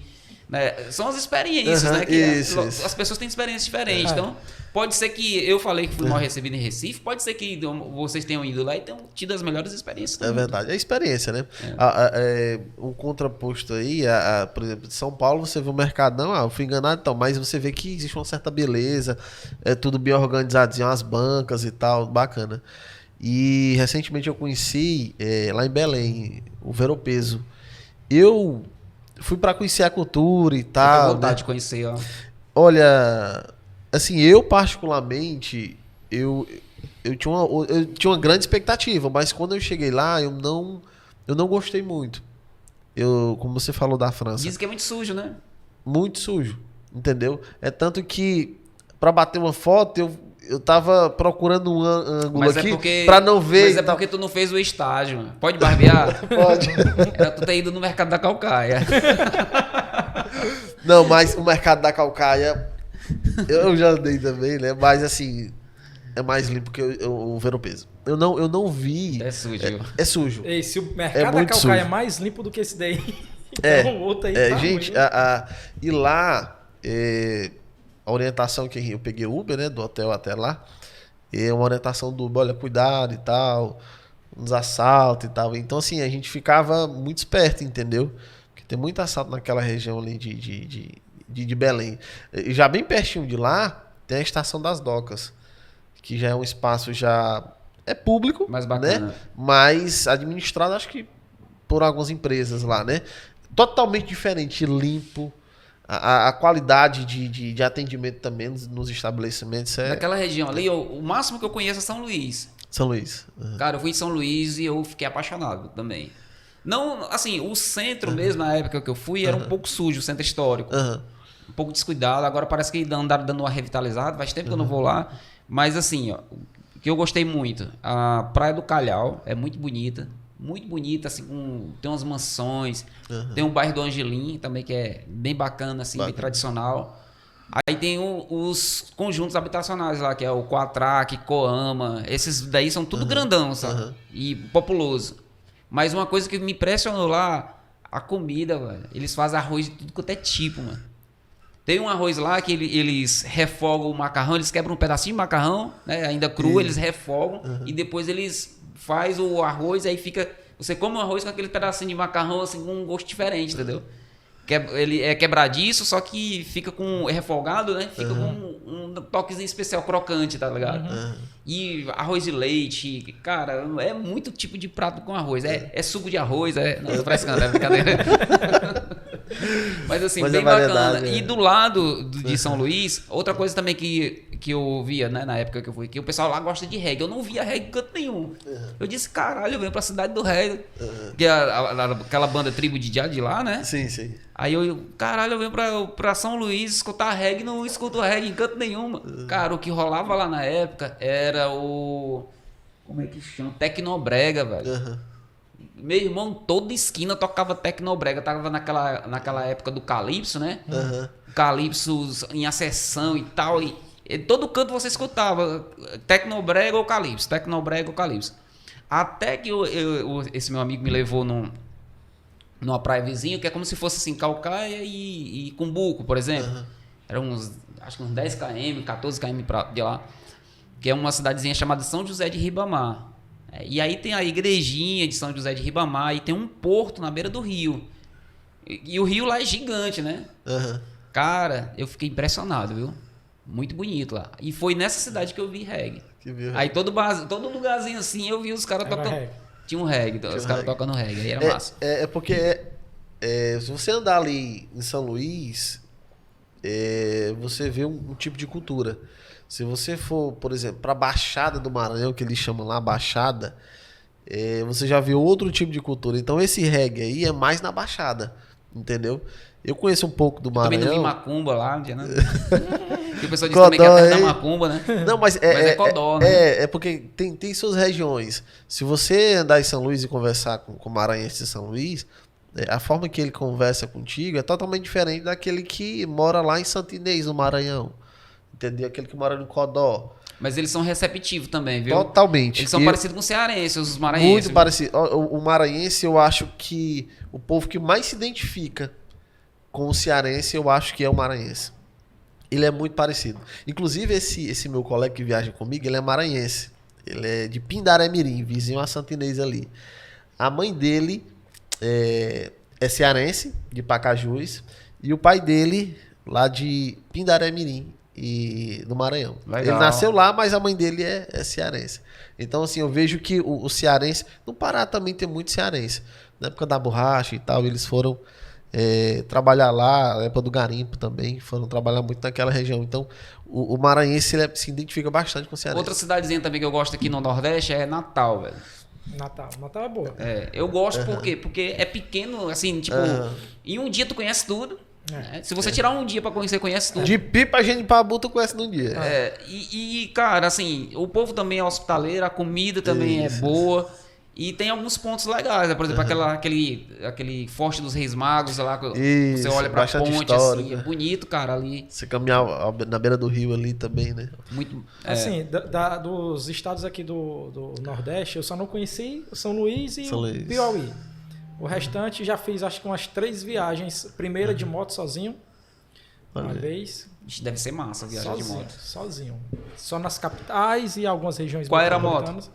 Né? São as experiências, né? Que as pessoas têm experiências diferentes. Então, pode ser que eu falei que fui mal recebido em Recife, pode ser que vocês tenham ido lá e tenham tido as melhores experiências. É verdade, é a experiência, né? Um contraposto aí, por exemplo, de São Paulo, você vê o Mercadão, eu fui enganado e tal, mas você vê que existe uma certa beleza, é tudo bem organizadinho, as bancas e tal, bacana. E recentemente eu conheci lá em Belém, o Ver-o-Peso. Eu fui para conhecer a cultura e tal. Tenho vontade de conhecer, ó. Olha, assim, eu particularmente, eu tinha uma grande expectativa, mas quando eu cheguei lá, eu não gostei muito. Como você falou da França. Diz que é muito sujo, né? Muito sujo, entendeu? É tanto que, para bater uma foto, eu tava procurando um ângulo aqui pra não ver. Mas é porque tu não fez o estágio, mano. Pode barbear? Pode. Era tu ter ido no mercado da Calcaia. Não, mas o mercado da Calcaia, eu já andei também, né? Mas assim, é mais limpo que o Ver-o-Peso. Eu não vi. É sujo. É sujo. Ei, se o mercado da Calcaia é mais limpo do que esse daí, então o outro aí tá gente, ruim, e lá, a orientação que eu peguei Uber, né, do hotel até lá, é uma orientação do Uber, olha, cuidado e tal, uns assaltos e tal. Então, assim, a gente ficava muito esperto, entendeu? Porque tem muito assalto naquela região ali de Belém. E já bem pertinho de lá, tem a Estação das Docas, que já é um espaço é público, mais bacana, né? Mas administrado, acho que por algumas empresas lá, né? Totalmente diferente, limpo. A qualidade de atendimento também nos estabelecimentos é... Naquela região ali, o máximo que eu conheço é São Luís. São Luís. Cara, eu fui em São Luís e eu fiquei apaixonado também. Não, assim, o centro mesmo, na época que eu fui, era um pouco sujo, o centro histórico. Um pouco descuidado. Agora parece que andaram dando uma revitalizada. Faz tempo que eu não vou lá. Mas assim, ó, o que eu gostei muito, a Praia do Calhau é muito bonita, assim, tem umas mansões, tem o bairro do Angelim também, que é bem bacana, assim, bem tradicional. Aí tem os conjuntos habitacionais lá, que é o Coatraque, Coama, esses daí são tudo grandão, sabe? E populoso. Mas uma coisa que me impressionou lá, a comida, velho. Eles fazem arroz de tudo quanto é tipo, mano. Tem um arroz lá que eles refogam o macarrão, eles quebram um pedacinho de macarrão, né, ainda cru, eles refogam e depois eles faz o arroz, aí fica... Você come o arroz com aquele pedacinho de macarrão, assim, com um gosto diferente, entendeu? Ele é quebradiço, só que fica com... refogado, né? Fica com um toquezinho especial, crocante, tá ligado? E arroz de leite, cara, é muito tipo de prato com arroz. É suco de arroz, não, tô frescando, é brincadeira. Mas assim, bem bacana. E do lado de São Luís, outra coisa também que eu via, né, na época que eu fui, que o pessoal lá gosta de reggae. Eu não via reggae em canto nenhum. Eu disse, caralho, eu venho pra cidade do reggae. Que é aquela banda Tribo de Jah de lá, né? Sim, sim. Aí caralho, eu venho pra São Luís escutar reggae, não escuto reggae em canto nenhum. Cara, o que rolava lá na época era como é que chama? Tecnobrega, velho. Meu irmão, toda esquina tocava Tecnobrega. Tava naquela época do Calypso, né? Calypso em acessão e tal. E todo canto você escutava Tecnobrega ou Calypso. Tecnobrega ou Calypso. Até que esse meu amigo me levou numa praia vizinha, que é como se fosse assim, Calcaia e Cumbuco, por exemplo. Eram acho que uns 10 km, 14 km de lá. Que é uma cidadezinha chamada São José de Ribamar. E aí tem a igrejinha de São José de Ribamar e tem um porto na beira do rio. E o rio lá é gigante, né? Cara, eu fiquei impressionado, viu? Muito bonito lá. E foi nessa cidade que eu vi reggae. Aí todo lugarzinho assim eu vi os caras tocando. Tinha um reggae, os caras tocando reggae. Aí era massa. Porque se você andar ali em São Luís, você vê um tipo de cultura. Se você for, por exemplo, para a Baixada do Maranhão, que eles chamam lá Baixada, você já vê outro tipo de cultura. Então esse reggae aí é mais na Baixada, entendeu? Eu conheço um pouco do Também não vi Maranhão. macumba lá, não tinha nada. E o pessoal disse também que é perto da macumba, né? Não, mas é Codó, né? É porque tem suas regiões. Se você andar em São Luís e conversar com o maranhense de São Luís, a forma que ele conversa contigo é totalmente diferente daquele que mora lá em Santo Inês, no Maranhão. Entendeu? Aquele que mora no Codó. Mas eles são receptivos também, viu? Totalmente. Eles são parecidos com os cearenses, os maranhenses. Muito viu? parecido. O maranhense, eu acho que o povo que mais se identifica com o cearense, eu acho que é o maranhense. Ele é muito parecido. Inclusive, esse meu colega que viaja comigo, ele é maranhense. Ele é de Pindaré-Mirim, vizinho a Santo Inês ali. A mãe dele é cearense, de Pacajus, e o pai dele lá de Pindaré-Mirim, e no Maranhão. Legal. Ele nasceu lá, mas a mãe dele é cearense. Então, assim, eu vejo que o cearense... No Pará também tem muito cearense. Na época da borracha e tal, eles foram trabalhar lá, na época do garimpo também, foram trabalhar muito naquela região. Então, o maranhense ele se identifica bastante com o cearense. Outra cidadezinha também que eu gosto aqui no Nordeste é Natal, velho. Natal é boa. Eu gosto por quê? Porque é pequeno, assim, tipo, em um dia tu conhece tudo. Né? Se você tirar um dia pra conhecer, conhece tudo. De Pipa a gente Pabu, tu conhece num dia. Cara, assim, o povo também é hospitaleiro, a comida também é boa. E tem alguns pontos legais, né? Por exemplo, aquele Forte dos Reis Magos lá, que você olha pra ponte, assim, é bonito, cara, ali. Você caminhar na beira do rio ali também, né? Muito. Assim, dos estados aqui do Nordeste, eu só não conheci São Luís e o Piauí. O restante já fiz, acho que umas 3 viagens. Primeira de moto sozinho, uma vez. Deve ser massa a viagem de moto. Sozinho. Só nas capitais e algumas regiões Qual era a moto?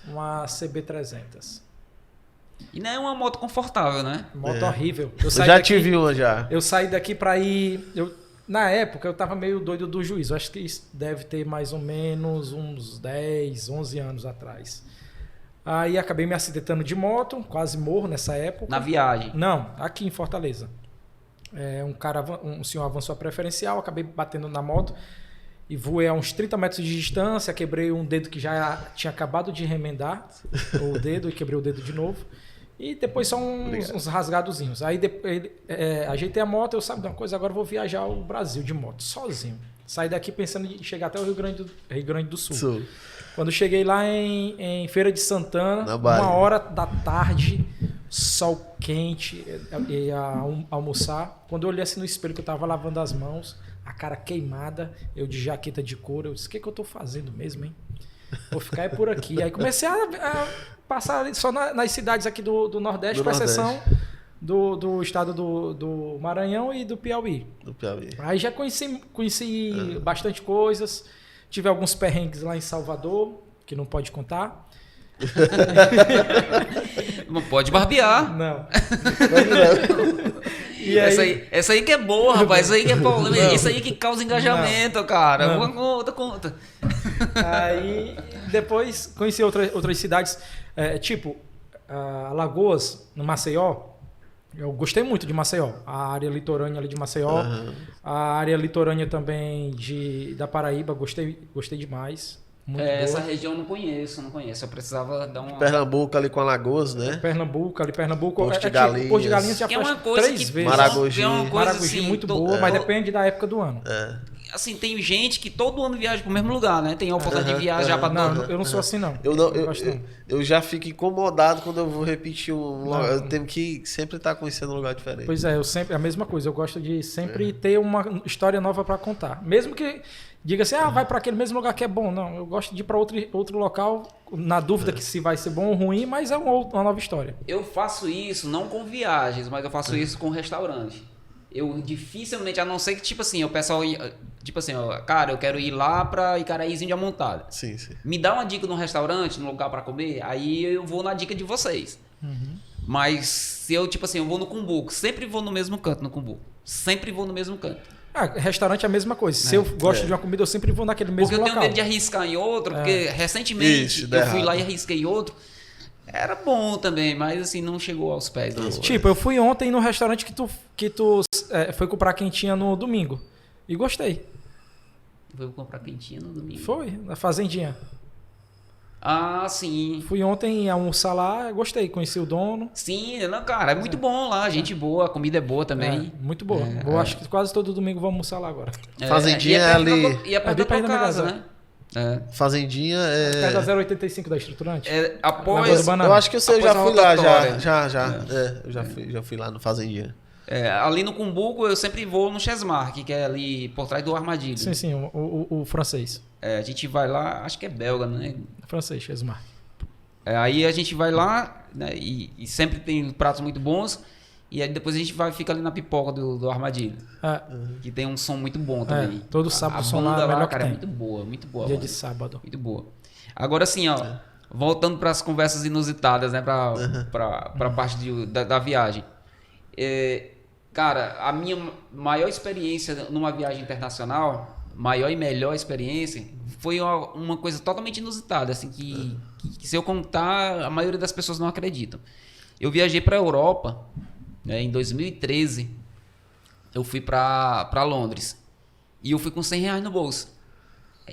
Uma CB300. E não é uma moto confortável, né? Moto horrível. Eu já tive uma já. Eu saí daqui pra ir... Na época, eu tava meio doido do juízo. Acho que isso deve ter mais ou menos uns 10, 11 anos atrás. Aí acabei me acidentando de moto, quase morro nessa época. Na viagem? Não, aqui em Fortaleza. Um senhor avançou a preferencial, acabei batendo na moto e voei a uns 30 metros de distância, quebrei um dedo que já tinha acabado de remendar o dedo e quebrei o dedo de novo. E depois só uns rasgadozinhos. Aí ajeitei a moto, eu sabe de uma coisa, agora eu vou viajar o Brasil de moto, sozinho. Saí daqui pensando em chegar até o Rio Grande do Sul. Quando cheguei lá em Feira de Santana, 1h da tarde, sol quente, ia almoçar. Quando eu olhei assim no espelho que eu tava lavando as mãos, a cara queimada, eu de jaqueta de couro, eu disse, o que eu tô fazendo mesmo, hein? Vou ficar por aqui. Aí comecei a passar só nas cidades aqui do Nordeste, com exceção do estado do Maranhão e do Piauí. Aí já conheci bastante coisas. Tive alguns perrengues lá em Salvador, que não pode contar. Não pode barbear. Não. E aí... essa aí que é boa, rapaz. Isso aí que é problema. Isso aí que causa engajamento, cara. Conta. Aí depois conheci outras cidades, tipo Alagoas, no Maceió. Eu gostei muito de Maceió. A área litorânea ali de Maceió. A área litorânea também da Paraíba, gostei demais. Muito boa. Essa região eu não conheço. Eu precisava dar uma... Pernambuco ali com Alagoas, né? Pernambuco. Porto de Galinhas. Porto de Galinhas já faz 3 vezes. Maragogi assim, muito boa, mas depende da época do ano. Assim, tem gente que todo ano viaja pro mesmo lugar, né? Tem a oportunidade de viajar para Não, eu não sou assim, não. Eu já fico incomodado quando eu vou repetir um lugar. Eu tenho que sempre estar conhecendo um lugar diferente. Pois é, a mesma coisa. Eu gosto de sempre ter uma história nova para contar. Mesmo que diga assim, vai para aquele mesmo lugar que é bom. Não, eu gosto de ir para outro local, na dúvida que se vai ser bom ou ruim, mas é uma nova história. Eu faço isso não com viagens, mas eu faço isso com restaurante. Eu dificilmente, a não ser que, tipo assim, o pessoal, tipo assim, cara, eu quero ir lá pra Icaraízinho de Amontada. Sim. Me dá uma dica num restaurante, num lugar pra comer, aí eu vou na dica de vocês. Mas se eu, tipo assim, eu vou no Cumbuco, sempre vou no mesmo canto no Cumbuco. Sempre vou no mesmo canto. Restaurante é a mesma coisa. Se eu gosto de uma comida, eu sempre vou naquele mesmo local. Porque eu tenho medo de arriscar em outro, porque recentemente eu fui lá e arrisquei em outro. Era bom também, mas assim, não chegou aos pés. Tipo, eu fui ontem no restaurante que tu foi comprar quentinha no domingo. e gostei. Foi comprar quentinha no domingo? Foi, na Fazendinha. Ah, sim. Fui ontem almoçar lá, gostei, conheci o dono. Sim, não, cara, é muito bom lá, gente boa, a comida é boa também. Muito boa. Eu acho que quase todo domingo vou almoçar lá agora. Fazendinha é ali. E é perto da tua casa, né? Fazendinha Perto é. da 085 da Estruturante. Após. Eu acho que eu já após a fui lá, rotatória. já. Eu já fui lá no Fazendinha. Ali no Cumbuco eu sempre vou no Chesmark, que é ali por trás do Armadilho. Sim, o francês. A gente vai lá, acho que é belga, né? Francês, Chesmar. Aí a gente vai lá, né, e sempre tem pratos muito bons. E aí depois a gente fica ali na pipoca do Armadilho. Que tem um som muito bom também. Todo sábado o som lá banda é melhor que cara, é tem. muito boa. Dia mano. de sábado. Muito boa. Agora sim, ó. Voltando para as conversas inusitadas, né? Para parte da viagem. Cara, a minha maior experiência numa viagem internacional, maior e melhor experiência, foi uma coisa totalmente inusitada, assim, que se eu contar, a maioria das pessoas não acreditam. Eu viajei para a Europa, né, em 2013. Eu fui para Londres. E eu fui com R$100 no bolso.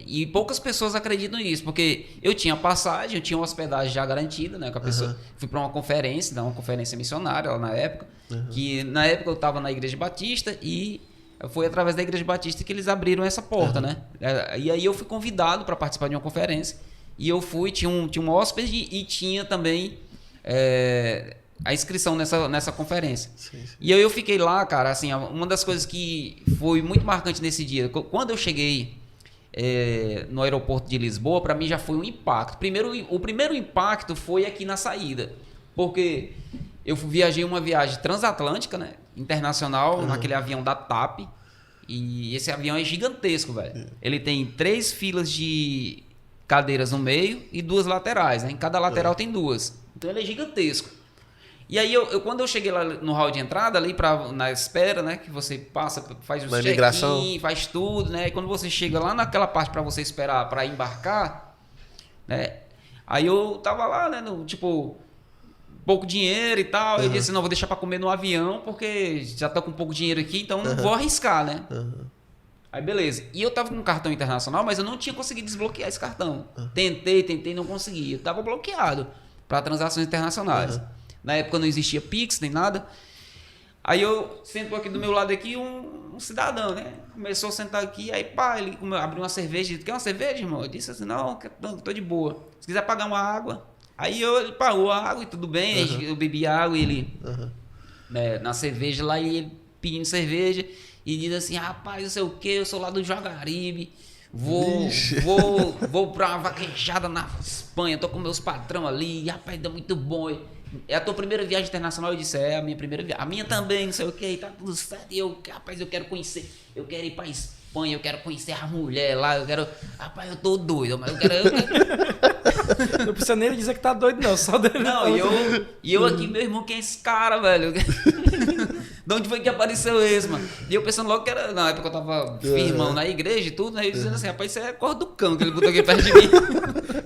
E poucas pessoas acreditam nisso, porque eu tinha passagem, eu tinha uma hospedagem já garantida, né? Com a pessoa. Fui para uma conferência missionária lá na época, que na época eu estava na Igreja Batista e foi através da Igreja Batista que eles abriram essa porta, né? E aí eu fui convidado para participar de uma conferência e eu fui, tinha um hóspede e tinha também a inscrição nessa conferência. Sim. E aí eu fiquei lá, cara, assim, uma das coisas que foi muito marcante nesse dia, quando eu cheguei no aeroporto de Lisboa, para mim já foi um impacto. O primeiro impacto foi aqui na saída, porque eu viajei uma viagem transatlântica, né, internacional, naquele avião da TAP, e esse avião é gigantesco, velho. Ele tem 3 filas de cadeiras no meio e 2 laterais, né? Em cada lateral tem 2. Então ele é gigantesco. E aí, quando eu cheguei lá no hall de entrada, ali na espera, né? Que você passa, faz o check-in, faz tudo, né? E quando você chega lá naquela parte para você esperar para embarcar, né? Aí eu tava lá, né? Pouco dinheiro e tal. Eu disse, não, vou deixar para comer no avião, porque já tô com pouco dinheiro aqui, então não vou arriscar, né? Aí beleza. E eu tava com um cartão internacional, mas eu não tinha conseguido desbloquear esse cartão. Tentei, não consegui. Eu tava bloqueado para transações internacionais. Na época não existia Pix nem nada. Aí eu sento aqui do meu lado aqui um cidadão, né? Começou a sentar aqui, aí pá, ele abriu uma cerveja. Quer uma cerveja, irmão? Eu disse assim, não, tô de boa. Se quiser pagar uma água. Aí ele pagou a água e tudo bem. Eu bebi água e ele na cerveja lá, e ele pedindo cerveja. E diz assim, rapaz, não sei o que, eu sou lá do Jaguaribe. Vou pra uma vaquejada na Espanha, tô com meus patrão ali. Rapaz, dá muito bom. É a tua primeira viagem internacional? Eu disse, a minha primeira viagem. A minha também, não sei o que, tá tudo certo. E rapaz, eu quero conhecer, eu quero ir pra Espanha, eu quero conhecer a mulher lá, rapaz, eu tô doido, mas eu quero... Não precisa nem dizer que tá doido, não, só dele. Não, e eu aqui, meu irmão, quem é esse cara, velho? De onde foi que apareceu esse, mano? E eu pensando logo que era, na época eu tava firmão na igreja e tudo, né? E dizendo assim, rapaz, isso é cor do cão que ele botou aqui perto de mim.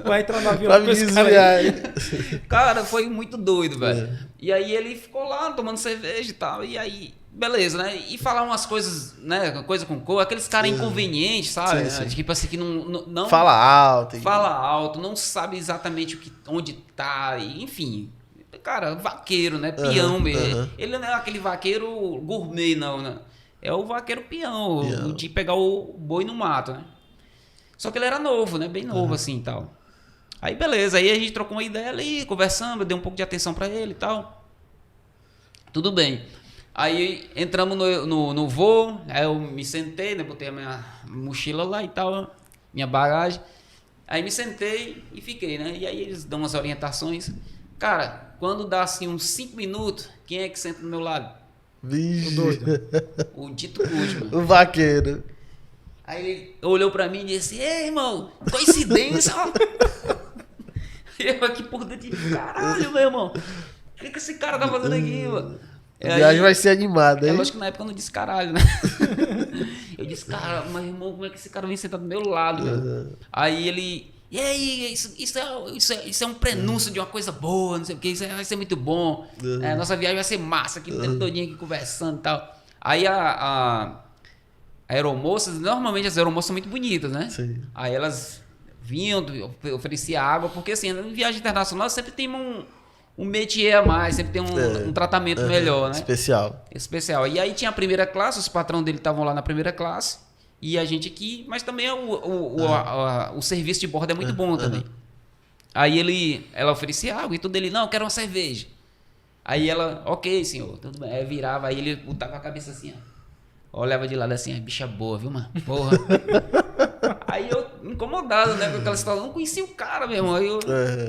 Vai entrar no avião Pra com esse desviar. cara aí. Cara, foi muito doido, velho. E aí ele ficou lá tomando cerveja e tal, e aí... Beleza, né? E falar umas coisas, né? Coisa com cor, aqueles caras inconvenientes, sabe? Sim. Tipo assim, que não fala alto. Fala alto, não sabe exatamente onde tá, enfim. Cara, vaqueiro, né? Peão mesmo. Ele não é aquele vaqueiro gourmet, não, né? É o vaqueiro peão. De pegar o boi no mato, né? Só que ele era novo, né? Bem novo assim e tal. Aí beleza, aí a gente trocou uma ideia ali, conversando, eu dei um pouco de atenção pra ele e tal. Tudo bem. Aí entramos no voo, aí eu me sentei, né? Botei a minha mochila lá e tal, minha bagagem. Aí me sentei e fiquei, né? E aí eles dão umas orientações. Cara, quando dá assim uns 5 minutos, quem é que senta do meu lado? Vixe. O doido. O dito cujo. O vaqueiro. Aí ele olhou pra mim e disse, ei, irmão, coincidência, ó. Eu aqui por dentro de caralho, meu irmão. O que esse cara tá fazendo aqui, mano? A viagem vai ser animada, hein? É lógico que na época eu não disse caralho, né? Eu disse, cara, mas irmão, como é que esse cara vem sentar do meu lado, velho? Aí ele, e aí, isso é um prenúncio de uma coisa boa, não sei o que, isso vai ser muito bom. Nossa viagem vai ser massa, aqui o tempo todinho aqui conversando e tal. Aí aeromoças, normalmente as aeromoças são muito bonitas, né? Sim. Aí elas vinham, ofereciam água, porque assim, em viagem internacional sempre tem um métier a mais, sempre tem um tratamento melhor, né? Especial. E aí tinha a primeira classe, os patrões dele estavam lá na primeira classe, e a gente aqui, mas também o serviço de bordo é muito bom também. Aí ela oferecia água e tudo, ele, não, eu quero uma cerveja. Aí ela, ok, senhor, tudo bem. Aí virava, aí ele botava a cabeça assim, ó. Olhava de lado assim, bicha boa, viu, mano? Porra. Aí eu, incomodado, né, com aquela situação, eu não conhecia o cara, meu irmão.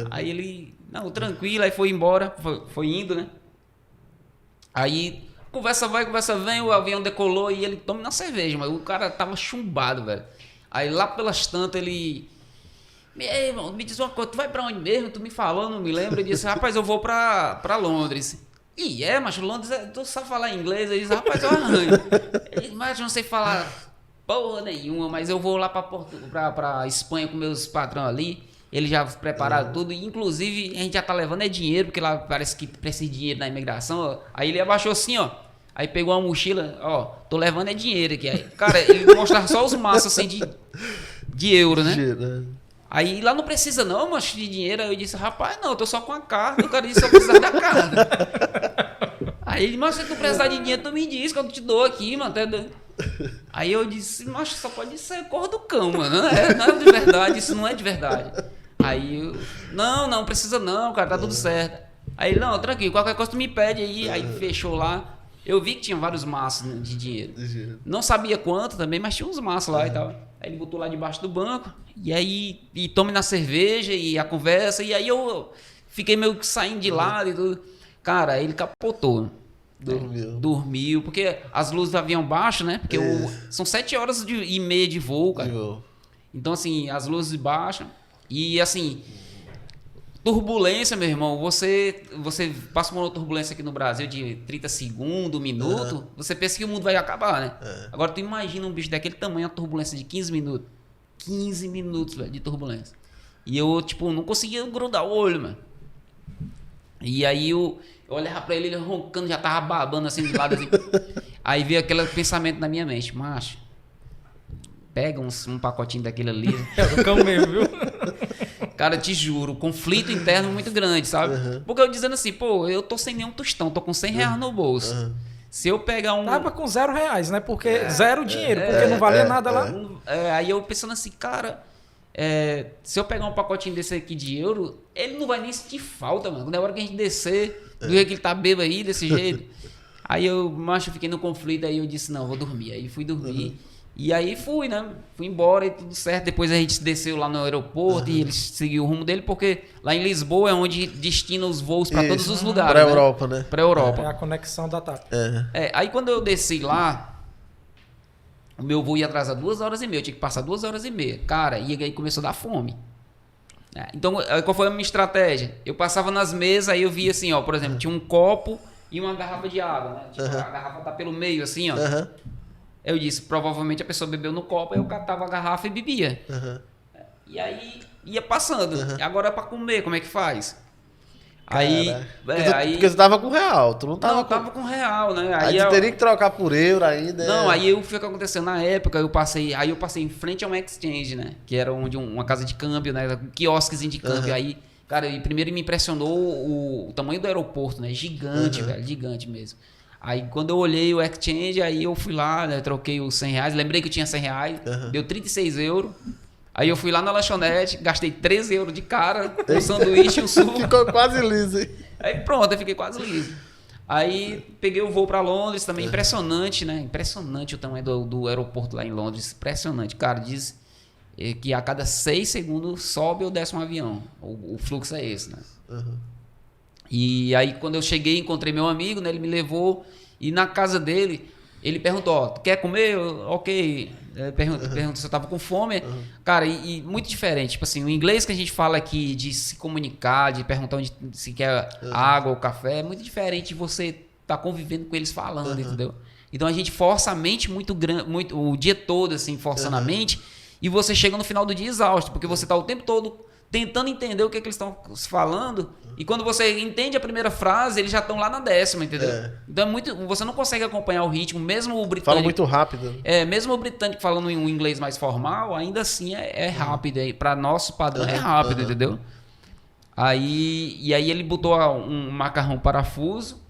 Aí ele, não, tranquilo, aí foi embora, foi indo, né? Aí, conversa vai, conversa vem, o avião decolou e ele toma na cerveja, mas o cara tava chumbado, velho. Aí lá pelas tantas ele... Ei, irmão, me diz uma coisa, tu vai pra onde mesmo? Tu me falou, não me lembro. Ele disse, rapaz, eu vou pra Londres. Mas Londres, tu sabe falar inglês? Ele disse, rapaz, eu arranho. Ele, mas eu não sei falar porra nenhuma, mas eu vou lá pra Espanha com meus patrões ali. Eles já prepararam tudo. Inclusive, a gente já tá levando dinheiro, porque lá parece que precisa de dinheiro na imigração. Ó. Aí ele abaixou assim, ó. Aí pegou uma mochila, ó, tô levando dinheiro aqui. Aí, cara, ele mostrava só os maços assim de euro, né? Aí lá não precisa não, macho, de dinheiro. Aí eu disse, rapaz, não, eu tô só com a carta. O cara disse, só precisar da carta. Aí ele, mas se tu precisar de dinheiro, tu me diz que eu te dou aqui, mano. Aí eu disse, macho, só pode ser cor do cão, mano. Não é de verdade, isso não é de verdade. Aí eu, não precisa não, cara, tá tudo certo. Aí ele, não, tranquilo, qualquer coisa tu me pede aí. Aí fechou lá. Eu vi que tinha vários maços, né, de dinheiro. Não sabia quanto também, mas tinha uns maços lá e tal. Aí ele botou lá debaixo do banco, e aí tome na cerveja e a conversa, e aí eu fiquei meio que saindo de lado e tudo. Cara, ele capotou. Dormiu, porque as luzes do avião baixam, né? Porque são 7 horas e meia de voo, cara. Então, assim, as luzes baixam. E, assim, turbulência, meu irmão. Você passa uma turbulência aqui no Brasil de 30 segundos, 1 minuto. Você pensa que o mundo vai acabar, né? Agora, tu imagina um bicho daquele tamanho, uma turbulência de 15 minutos. 15 minutos, velho, de turbulência. E eu, tipo, não conseguia grudar o olho, mano. E aí eu olhava pra ele roncando, já tava babando assim de lado, assim. Aí veio aquele pensamento na minha mente, macho, pega um pacotinho daquele ali. É do cão mesmo, viu? Cara, te juro, conflito interno muito grande, sabe? Porque eu dizendo assim, pô, eu tô sem nenhum tostão, tô com 100 reais no bolso. Se eu pegar Tava com R$0, né? Porque zero dinheiro, porque não valia nada lá. Aí eu pensando assim, cara... se eu pegar um pacotinho desse aqui de euro, ele não vai nem sentir falta, mano. Na hora que a gente descer, do jeito que ele tá bêbado aí, desse jeito. Aí eu fiquei no conflito, aí eu disse, não, vou dormir. Aí fui dormir. E aí fui, né? Fui embora e tudo certo. Depois a gente desceu lá no aeroporto e ele seguiu o rumo dele, porque lá em Lisboa é onde destina os voos para todos os lugares. Pra Europa, né? Pra Europa. É a conexão da TAP. Aí quando eu desci lá, o meu voo ia atrasar 2h30, eu tinha que passar 2h30. Cara, e aí começou a dar fome. Então, qual foi a minha estratégia? Eu passava nas mesas, aí eu via assim, ó, por exemplo, tinha um copo e uma garrafa de água, né? Tipo, a garrafa tá pelo meio, assim, ó. Eu disse, provavelmente a pessoa bebeu no copo, aí eu catava a garrafa e bebia. E aí ia passando. Agora pra comer, como é que faz? Porque você tava com real, tu não tava tava com real, né? Aí tu teria que trocar por euro ainda. Não, aí o que aconteceu na época, eu passei em frente a um exchange, né? Que era onde uma casa de câmbio, né? Um quiosquezinho de câmbio. Aí, cara, primeiro me impressionou o tamanho do aeroporto, né? Gigante, velho, gigante mesmo. Aí quando eu olhei o exchange, aí eu fui lá, né? Troquei os 100 reais, lembrei que eu tinha 100 reais, deu 36 euros. Aí eu fui lá na lanchonete, gastei 13 euros de cara, um sanduíche e um suco. Ficou quase liso, hein? Aí pronto, eu fiquei quase liso. Aí peguei o voo pra Londres também, impressionante, né? Impressionante o tamanho do aeroporto lá em Londres, impressionante. Cara, diz que a cada 6 segundos sobe ou desce um avião. O fluxo é esse, né? E aí quando eu cheguei, encontrei meu amigo, né? Ele me levou e na casa dele, ele perguntou, ó, tu quer comer? Ok. Perguntou se eu tava com fome. Cara, e muito diferente. Tipo assim, o inglês que a gente fala aqui de se comunicar, de perguntar onde se quer água ou café, é muito diferente de você tá convivendo com eles falando, entendeu? Então a gente força a mente muito o dia todo, assim, forçando a mente, e você chega no final do dia exausto, porque você tá o tempo todo tentando entender o que eles estão falando. E quando você entende a primeira frase, eles já estão lá na 10ª, entendeu? Então você não consegue acompanhar o ritmo, mesmo o britânico. Fala muito rápido. Mesmo o britânico falando em um inglês mais formal, ainda assim é rápido. Para nosso padrão é rápido, entendeu? E aí ele botou um macarrão parafuso,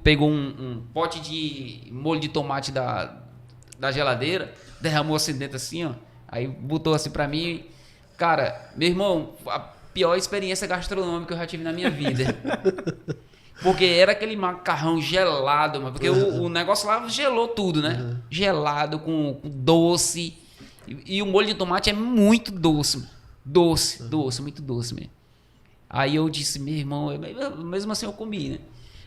pegou um pote de molho de tomate da geladeira, derramou assim dentro assim, ó. Aí botou assim pra mim. Cara, meu irmão, a pior experiência gastronômica que eu já tive na minha vida. Porque era aquele macarrão gelado, mano. Porque o negócio lá gelou tudo, né? Gelado, com doce. E o molho de tomate é muito doce. Doce, muito doce mesmo. Aí eu disse, meu irmão, mesmo assim eu comi, né?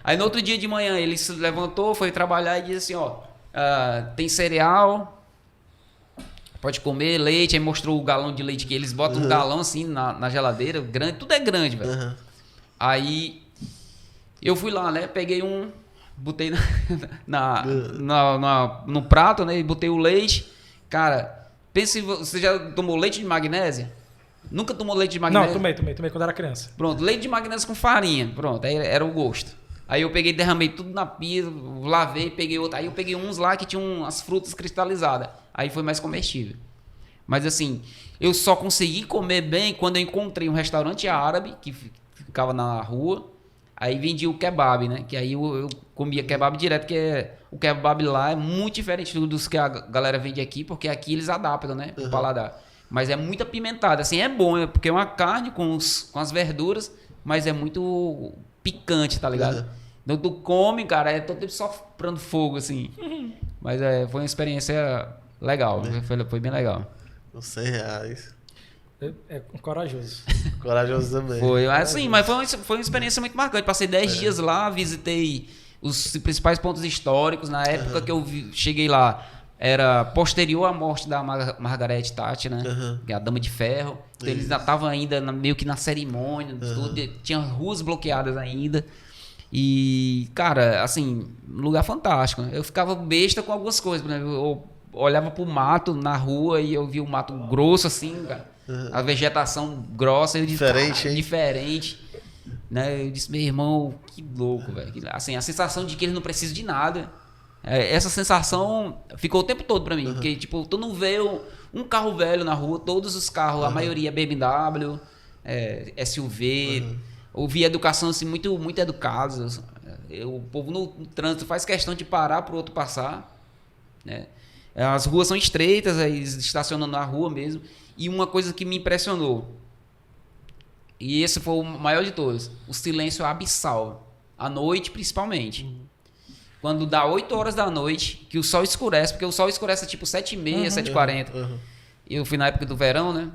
Aí no outro dia de manhã ele se levantou, foi trabalhar e disse assim, ó, tem cereal, pode comer, leite. Aí mostrou o galão de leite que eles botam um galão assim na geladeira, grande, tudo é grande, velho. Aí eu fui lá, né, peguei botei no prato, né, e botei o leite. Cara, pense, você já tomou leite de magnésia? Nunca tomou leite de magnésia? Não, tomei quando era criança. Pronto, leite de magnésia com farinha. Pronto, aí era o gosto. Aí eu peguei, derramei tudo na pia, lavei, peguei outro. Aí eu peguei uns lá que tinham as frutas cristalizadas. Aí foi mais comestível. Mas assim, eu só consegui comer bem quando eu encontrei um restaurante árabe que ficava na rua. Aí vendia o kebab, né? Que aí eu comia kebab direto, que o kebab lá é muito diferente dos que a galera vende aqui, porque aqui eles adaptam, né? Pro paladar. Mas é muito apimentado. Assim, é bom, porque é uma carne com as verduras, mas é muito picante, tá ligado? Então tu come, cara, é todo tempo soprando fogo, assim. Mas foi uma experiência legal, foi bem legal. Uns R$100. É corajoso. Corajoso também. Foi, assim, mas foi uma experiência muito marcante. Passei 10 dias lá, visitei os principais pontos históricos. Na época que eu cheguei lá, era posterior à morte da Margaret Thatcher, né? Que é a Dama de Ferro. Então, eles ainda estavam meio que na cerimônia, tudo, tinha ruas bloqueadas ainda. E, cara, assim, um lugar fantástico. Eu ficava besta com algumas coisas. Por exemplo, eu olhava pro mato na rua e eu via um mato grosso, assim, cara. A vegetação grossa. Eu disse, diferente, hein? Diferente. Né? Eu disse, meu irmão, que louco, velho. Assim, a sensação de que eles não precisam de nada. Essa sensação ficou o tempo todo pra mim. Porque, tipo, tu não vê um carro velho na rua, todos os carros, a maioria é BMW, SUV. Ouvi educação assim, muito, muito educados. O povo no trânsito faz questão de parar pro outro passar. Né? As ruas são estreitas, eles estacionam na rua mesmo. E uma coisa que me impressionou, e esse foi o maior de todos, o silêncio abissal. À noite, principalmente. Quando dá 8 horas da noite, que o sol escurece, porque o sol escurece tipo 7h30, 7h40. Eu fui na época do verão, né?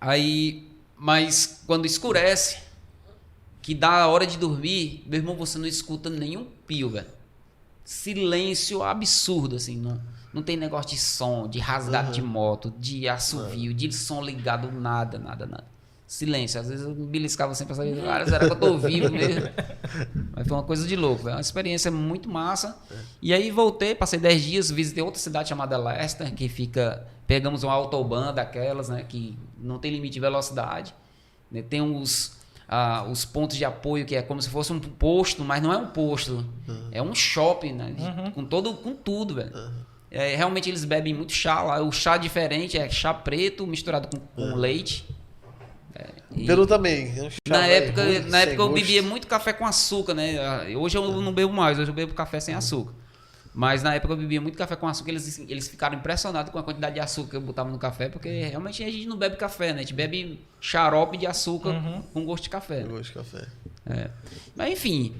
Aí, mas quando escurece, que dá a hora de dormir, meu irmão, você não escuta nenhum pio, velho. Silêncio absurdo, assim. Não tem negócio de som, de rasgado de moto, de assovio, de som ligado, nada. Silêncio. Às vezes eu me beliscava assim pra saber, cara, será que eu tô vivo mesmo? Mas foi uma coisa de louco, é uma experiência muito massa. E aí voltei, passei 10 dias, visitei outra cidade chamada Leicester, que fica... Pegamos uma autobahn daquelas, né, que não tem limite de velocidade. Né, tem os pontos de apoio, que é como se fosse um posto, mas não é um posto. É um shopping, né, com tudo, velho. Realmente eles bebem muito chá lá. O chá diferente é chá preto misturado com leite. Peru também. Na época eu bebia muito café com açúcar, né? Hoje eu não bebo mais, hoje eu bebo café sem açúcar. Mas na época eu bebia muito café com açúcar, eles ficaram impressionados com a quantidade de açúcar que eu botava no café, porque realmente a gente não bebe café, né? A gente bebe xarope de açúcar com gosto de café. Com gosto de café. Mas enfim,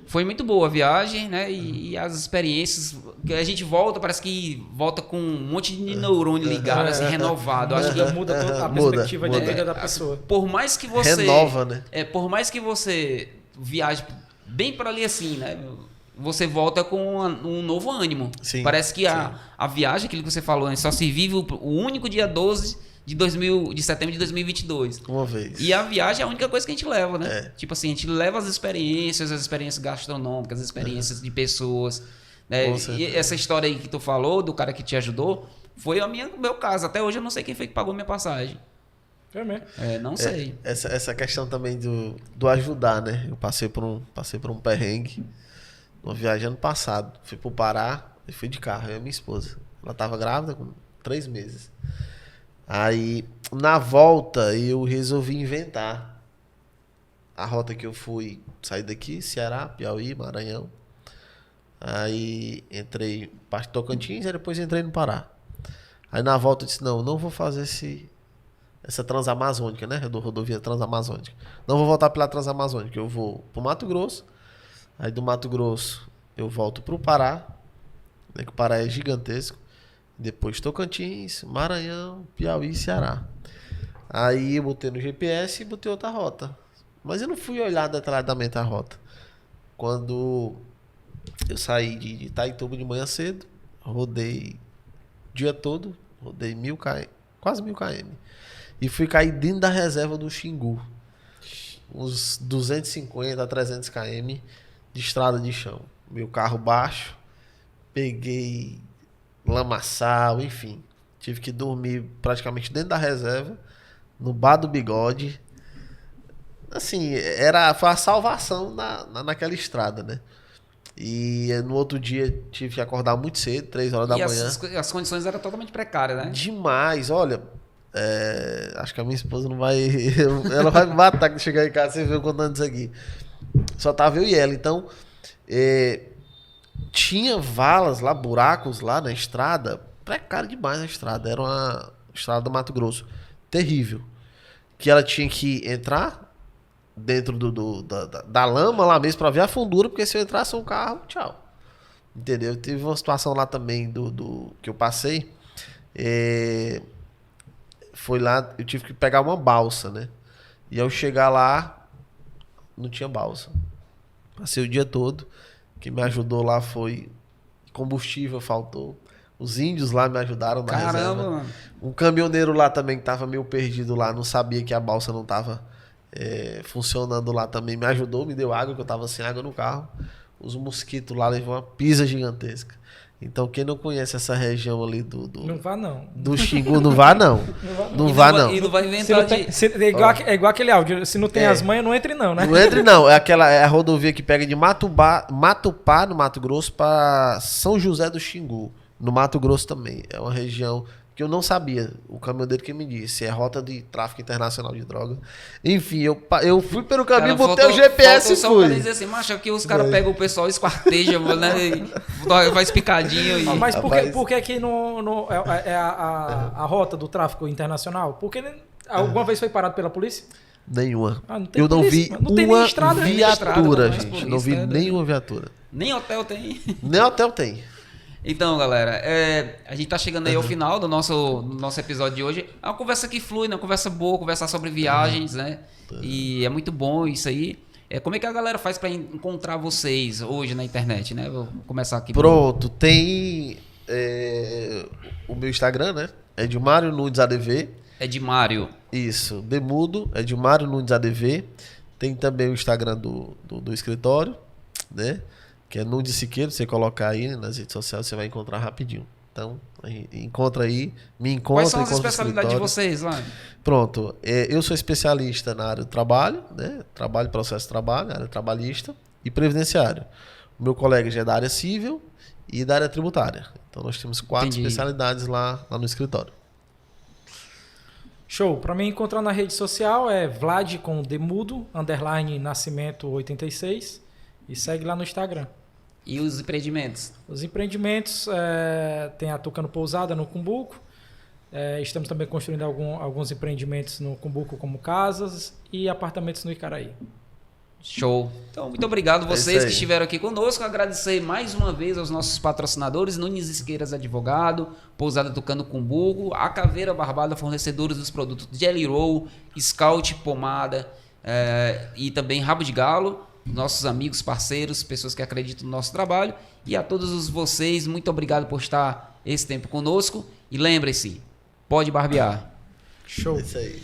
foi muito boa a viagem, né? E as experiências, que a gente volta, parece que volta com um monte de neurônio ligado, assim, renovado. Acho que muda toda a perspectiva de vida da pessoa. Por mais que você... Renova, né? Por mais que você viaje bem para ali assim, né? Você volta com um novo ânimo. Sim, parece que a viagem, aquilo que você falou, né? Só se vive o único dia 12 de setembro de 2022. Uma vez. E a viagem é a única coisa que a gente leva, né? Tipo assim, a gente leva as experiências gastronômicas, as experiências de pessoas. Né? E essa história aí que tu falou, do cara que te ajudou, foi o meu caso. Até hoje eu não sei quem foi que pagou minha passagem. É mesmo. Não sei. Essa questão também do ajudar, né? Eu passei por um perrengue numa viagem ano passado. Fui pro Pará e fui de carro, eu e minha esposa. Ela tava grávida com 3 meses. Aí, na volta, eu resolvi inventar a rota que eu fui. Saí daqui, Ceará, Piauí, Maranhão. Aí entrei parte de Tocantins e depois entrei no Pará. Aí na volta eu disse, não vou fazer essa transamazônica, né? Rodovia transamazônica. Não vou voltar pela transamazônica, eu vou pro Mato Grosso. Aí do Mato Grosso eu volto pro Pará, né? Que o Pará é gigantesco. Depois Tocantins, Maranhão, Piauí e Ceará. Aí eu botei no GPS e botei outra rota. Mas eu não fui olhar detalhadamente a rota. Quando eu saí de Itaituba de manhã cedo, rodei o dia todo, rodei 1000 km, quase 1000 km. E fui cair dentro da reserva do Xingu. Uns 250 a 300 km de estrada de chão. Meu carro baixo, peguei lamaçal, enfim. Tive que dormir praticamente dentro da reserva, no bar do Bigode. Assim, foi a salvação naquela estrada, né? E no outro dia tive que acordar muito cedo, 3 horas da manhã. As condições eram totalmente precárias, né? Demais, olha. Acho que a minha esposa não vai. Ela vai me matar quando chegar em casa e ver eu contando isso aqui. Só tava eu e ela. Então, tinha valas lá, buracos lá na estrada. Precário demais na estrada. Era uma estrada do Mato Grosso. Terrível. Que ela tinha que entrar dentro da lama lá mesmo pra ver a fundura, porque se eu entrasse um carro, tchau. Entendeu? Teve uma situação lá também que eu passei. Foi lá, eu tive que pegar uma balsa, né? E ao chegar lá, não tinha balsa. Passei o dia todo. Quem me ajudou lá foi combustível, faltou. Os índios lá me ajudaram na reserva. Caramba, mano. Um caminhoneiro lá também que tava meio perdido lá, não sabia que a balsa não tava funcionando lá também, me ajudou, me deu água, que eu tava sem água no carro. Os mosquitos lá levou uma pisa gigantesca. Então quem não conhece essa região ali não vá não. do Xingu, não vá não. Não vá não. E não vai inventar é igual aquele áudio, se não tem as manhas, não entre não, né? Não entre não, é a rodovia que pega de Matupá, no Mato Grosso, para São José do Xingu, no Mato Grosso também. É uma região que eu não sabia, o caminhoneiro que me disse, é rota de tráfico internacional de droga. Enfim, eu fui pelo caminho, botei o GPS e fui. Só dizer assim, macho, aqui os caras pegam o pessoal e esquartejam, né? Faz picadinho. Mas por que aqui é a rota do tráfico internacional? Porque alguma vez foi parado pela polícia? Nenhuma. Eu não vi uma viatura, gente. Polícia, não vi nenhuma viatura. Nem hotel tem. Nem hotel tem. Então, galera, a gente tá chegando aí ao final do nosso episódio de hoje. É uma conversa que flui, né? Uma conversa boa, conversar sobre viagens, né? E é muito bom isso aí. Como é que a galera faz para encontrar vocês hoje na internet, né? Vou começar aqui. Pronto, tem o meu Instagram, né? Edmário Nunes ADV. Edmário. Isso, Demudo, Edmário Nunes ADV. Tem também o Instagram do escritório, né? Que é Nunes Siqueiro, você colocar aí nas redes sociais, você vai encontrar rapidinho. Então, encontra aí, me encontra. Quais são as especialidades de vocês lá? Pronto, eu sou especialista na área do trabalho, né? Trabalho, processo de trabalho, área trabalhista e previdenciário. O meu colega já é da área civil e da área tributária. Então, nós temos 4 especialidades lá no escritório. Show. Para me encontrar na rede social é Vlad com Demudo, _Nascimento 86 e segue lá no Instagram. E os empreendimentos? Os empreendimentos, tem a Tucano Pousada no Cumbuco. Estamos também construindo alguns empreendimentos no Cumbuco, como casas e apartamentos no Icaraí. Show. Então, muito obrigado vocês que estiveram aqui conosco. Agradecer mais uma vez aos nossos patrocinadores, Nunes Isqueiras Advogado, Pousada Tucano Cumbuco, a Caveira Barbada, fornecedores dos produtos Jelly Roll, Scout Pomada e também Rabo de Galo. Nossos amigos, parceiros, pessoas que acreditam no nosso trabalho. E a todos vocês, muito obrigado por estar esse tempo conosco. E lembre-se, pode barbear. Show. É isso aí.